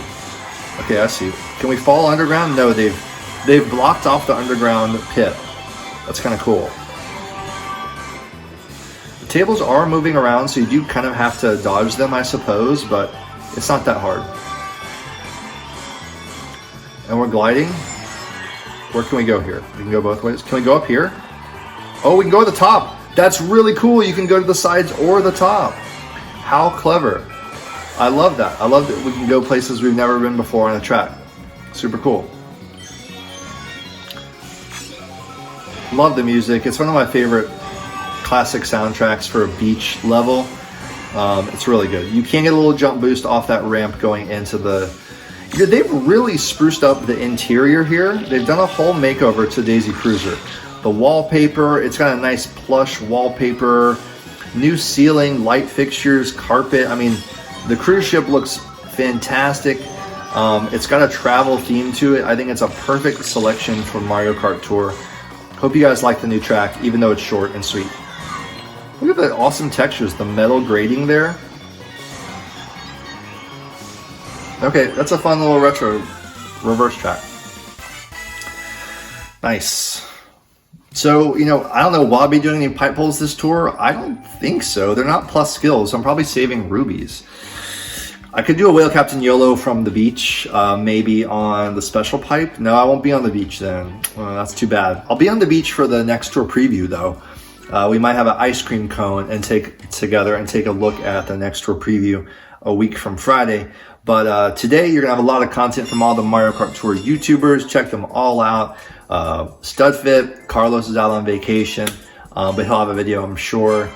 Okay, I see. Can we fall underground? No, they've blocked off the underground pit. That's kind of cool. The tables are moving around, so you do kind of have to dodge them, I suppose, but it's not that hard. And we're gliding. Where can we go here? We can go both ways. Can we go up here? Oh, we can go to the top. That's really cool. You can go to the sides or the top. How clever. I love that. I love that we can go places we've never been before on a track. Super cool. Love the music. It's one of my favorite classic soundtracks for a beach level. It's really good. You can get a little jump boost off that ramp going into the... They've really spruced up the interior here. They've done a whole makeover to Daisy Cruiser. The wallpaper, it's got a nice plush wallpaper, new ceiling, light fixtures, carpet. I mean, the cruise ship looks fantastic. It's got a travel theme to it. I think it's a perfect selection for Mario Kart Tour. Hope you guys like the new track, even though it's short and sweet. Look at the awesome textures, the metal grating there. Okay, that's a fun little retro reverse track. Nice. So, you know, I don't know, will I be doing any pipe pulls this tour? I don't think so. They're not plus skills, so I'm probably saving rubies. I could do a Whale Captain YOLO from the beach, maybe on the special pipe. No, I won't be on the beach then. That's too bad. I'll be on the beach for the next tour preview though. We might have an ice cream cone and take a look at the next tour preview a week from Friday. But today you're gonna have a lot of content from all the Mario Kart Tour YouTubers. Check them all out. StudFit, Carlos is out on vacation, but he'll have a video, I'm sure.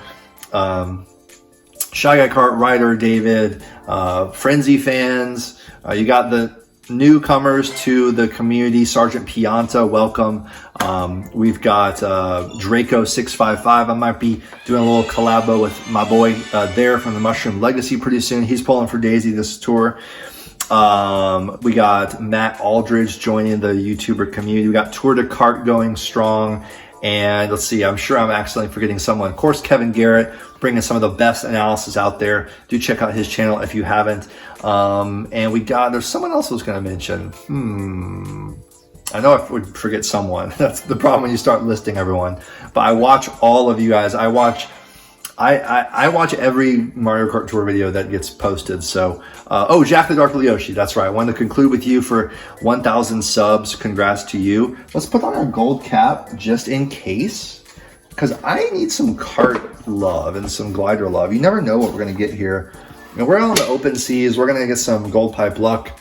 Shy Guy Kart, Ryder, David, Frenzy fans. You got the newcomers to the community, Sergeant Pianta, welcome. We've got Draco655. I might be doing a little collabo with my boy there from the Mushroom Legacy pretty soon. He's pulling for Daisy this tour. We got Matt Aldridge joining the YouTuber community. We got Tour de Kart going strong. And let's see, I'm sure I'm accidentally forgetting someone. Of course, Kevin Garrett, bringing some of the best analysis out there. Do check out his channel if you haven't. And there's someone else I was going to mention. I know I would forget someone. That's the problem when you start listing everyone. But I watch all of you guys. I watch every Mario Kart Tour video that gets posted. So, Jack the Dark Leoshi, that's right. I wanted to conclude with you for 1,000 subs. Congrats to you. Let's put on our gold cap just in case, because I need some kart love and some glider love. You never know what we're going to get here. And we're out on the open seas. We're going to get some gold pipe luck.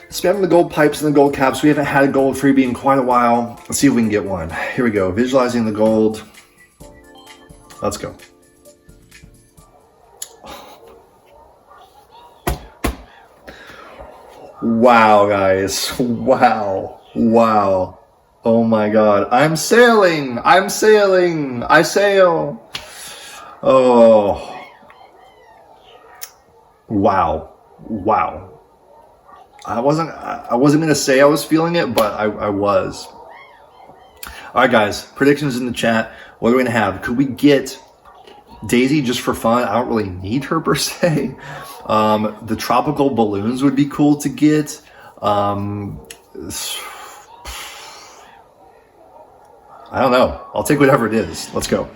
Spamming the gold pipes and the gold caps. We haven't had a gold freebie in quite a while. Let's see if we can get one. Here we go. Visualizing the gold. Let's go. Wow, guys. Wow. Oh my God. I'm sailing. I sail. Oh. Wow. I wasn't going to say I was feeling it, but I was. All right, guys, predictions in the chat. What are we going to have? Could we get Daisy just for fun? I don't really need her per se. The tropical balloons would be cool to get. I don't know. I'll take whatever it is. Let's go.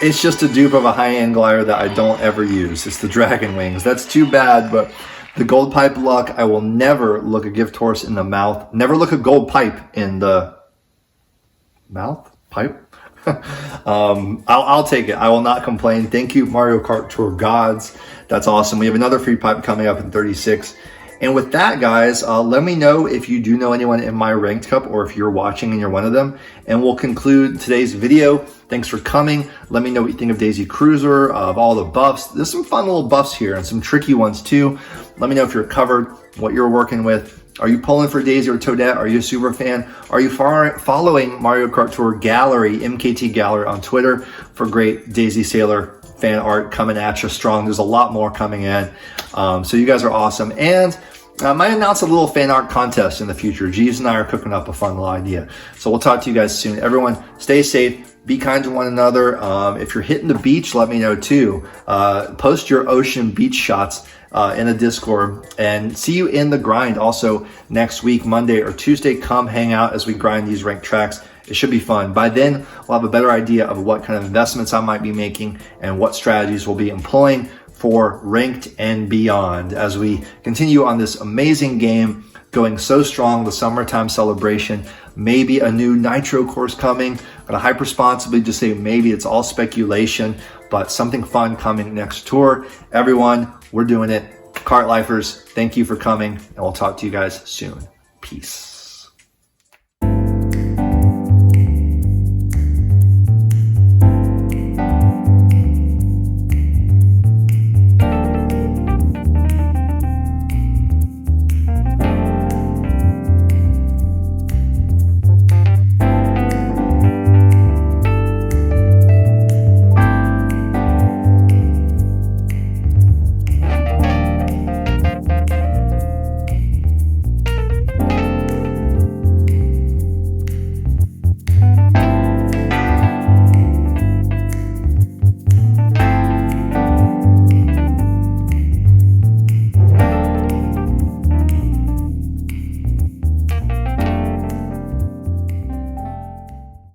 It's just a dupe of a high-end glider that I don't ever use. It's the Dragon Wings. That's too bad, but the gold pipe luck, I will never look a gift horse in the mouth. Never look a gold pipe in the mouth? Pipe? I'll take it. I will not complain. Thank you, Mario Kart Tour gods. That's awesome. We have another free pipe coming up in 36. And with that, guys, let me know if you do know anyone in my ranked cup or if you're watching and you're one of them. And we'll conclude today's video. Thanks for coming. Let me know what you think of Daisy Cruiser, of all the buffs. There's some fun little buffs here and some tricky ones too. Let me know if you're covered, what you're working with. Are you pulling for Daisy or Toadette? Are you a super fan? Are you following Mario Kart Tour Gallery, MKT Gallery on Twitter for great Daisy Sailor fan art coming at you strong? There's a lot more coming in. So you guys are awesome. And I might announce a little fan art contest in the future. Jeeves and I are cooking up a fun little idea. So we'll talk to you guys soon. Everyone, stay safe. Be kind to one another. If you're hitting the beach, let me know too. Post your ocean beach shots in the Discord, and see you in the grind also next week, Monday or Tuesday. Come hang out as we grind these ranked tracks. It should be fun. By then, we'll have a better idea of what kind of investments I might be making and what strategies we'll be employing for ranked and beyond as we continue on this amazing game going so strong. The summertime celebration, maybe a new nitro course coming. Got to hype responsibly, just say maybe, it's all speculation, but something fun coming next tour. Everyone, we're doing it. Kart Lifers, thank you for coming, and we'll talk to you guys soon. Peace.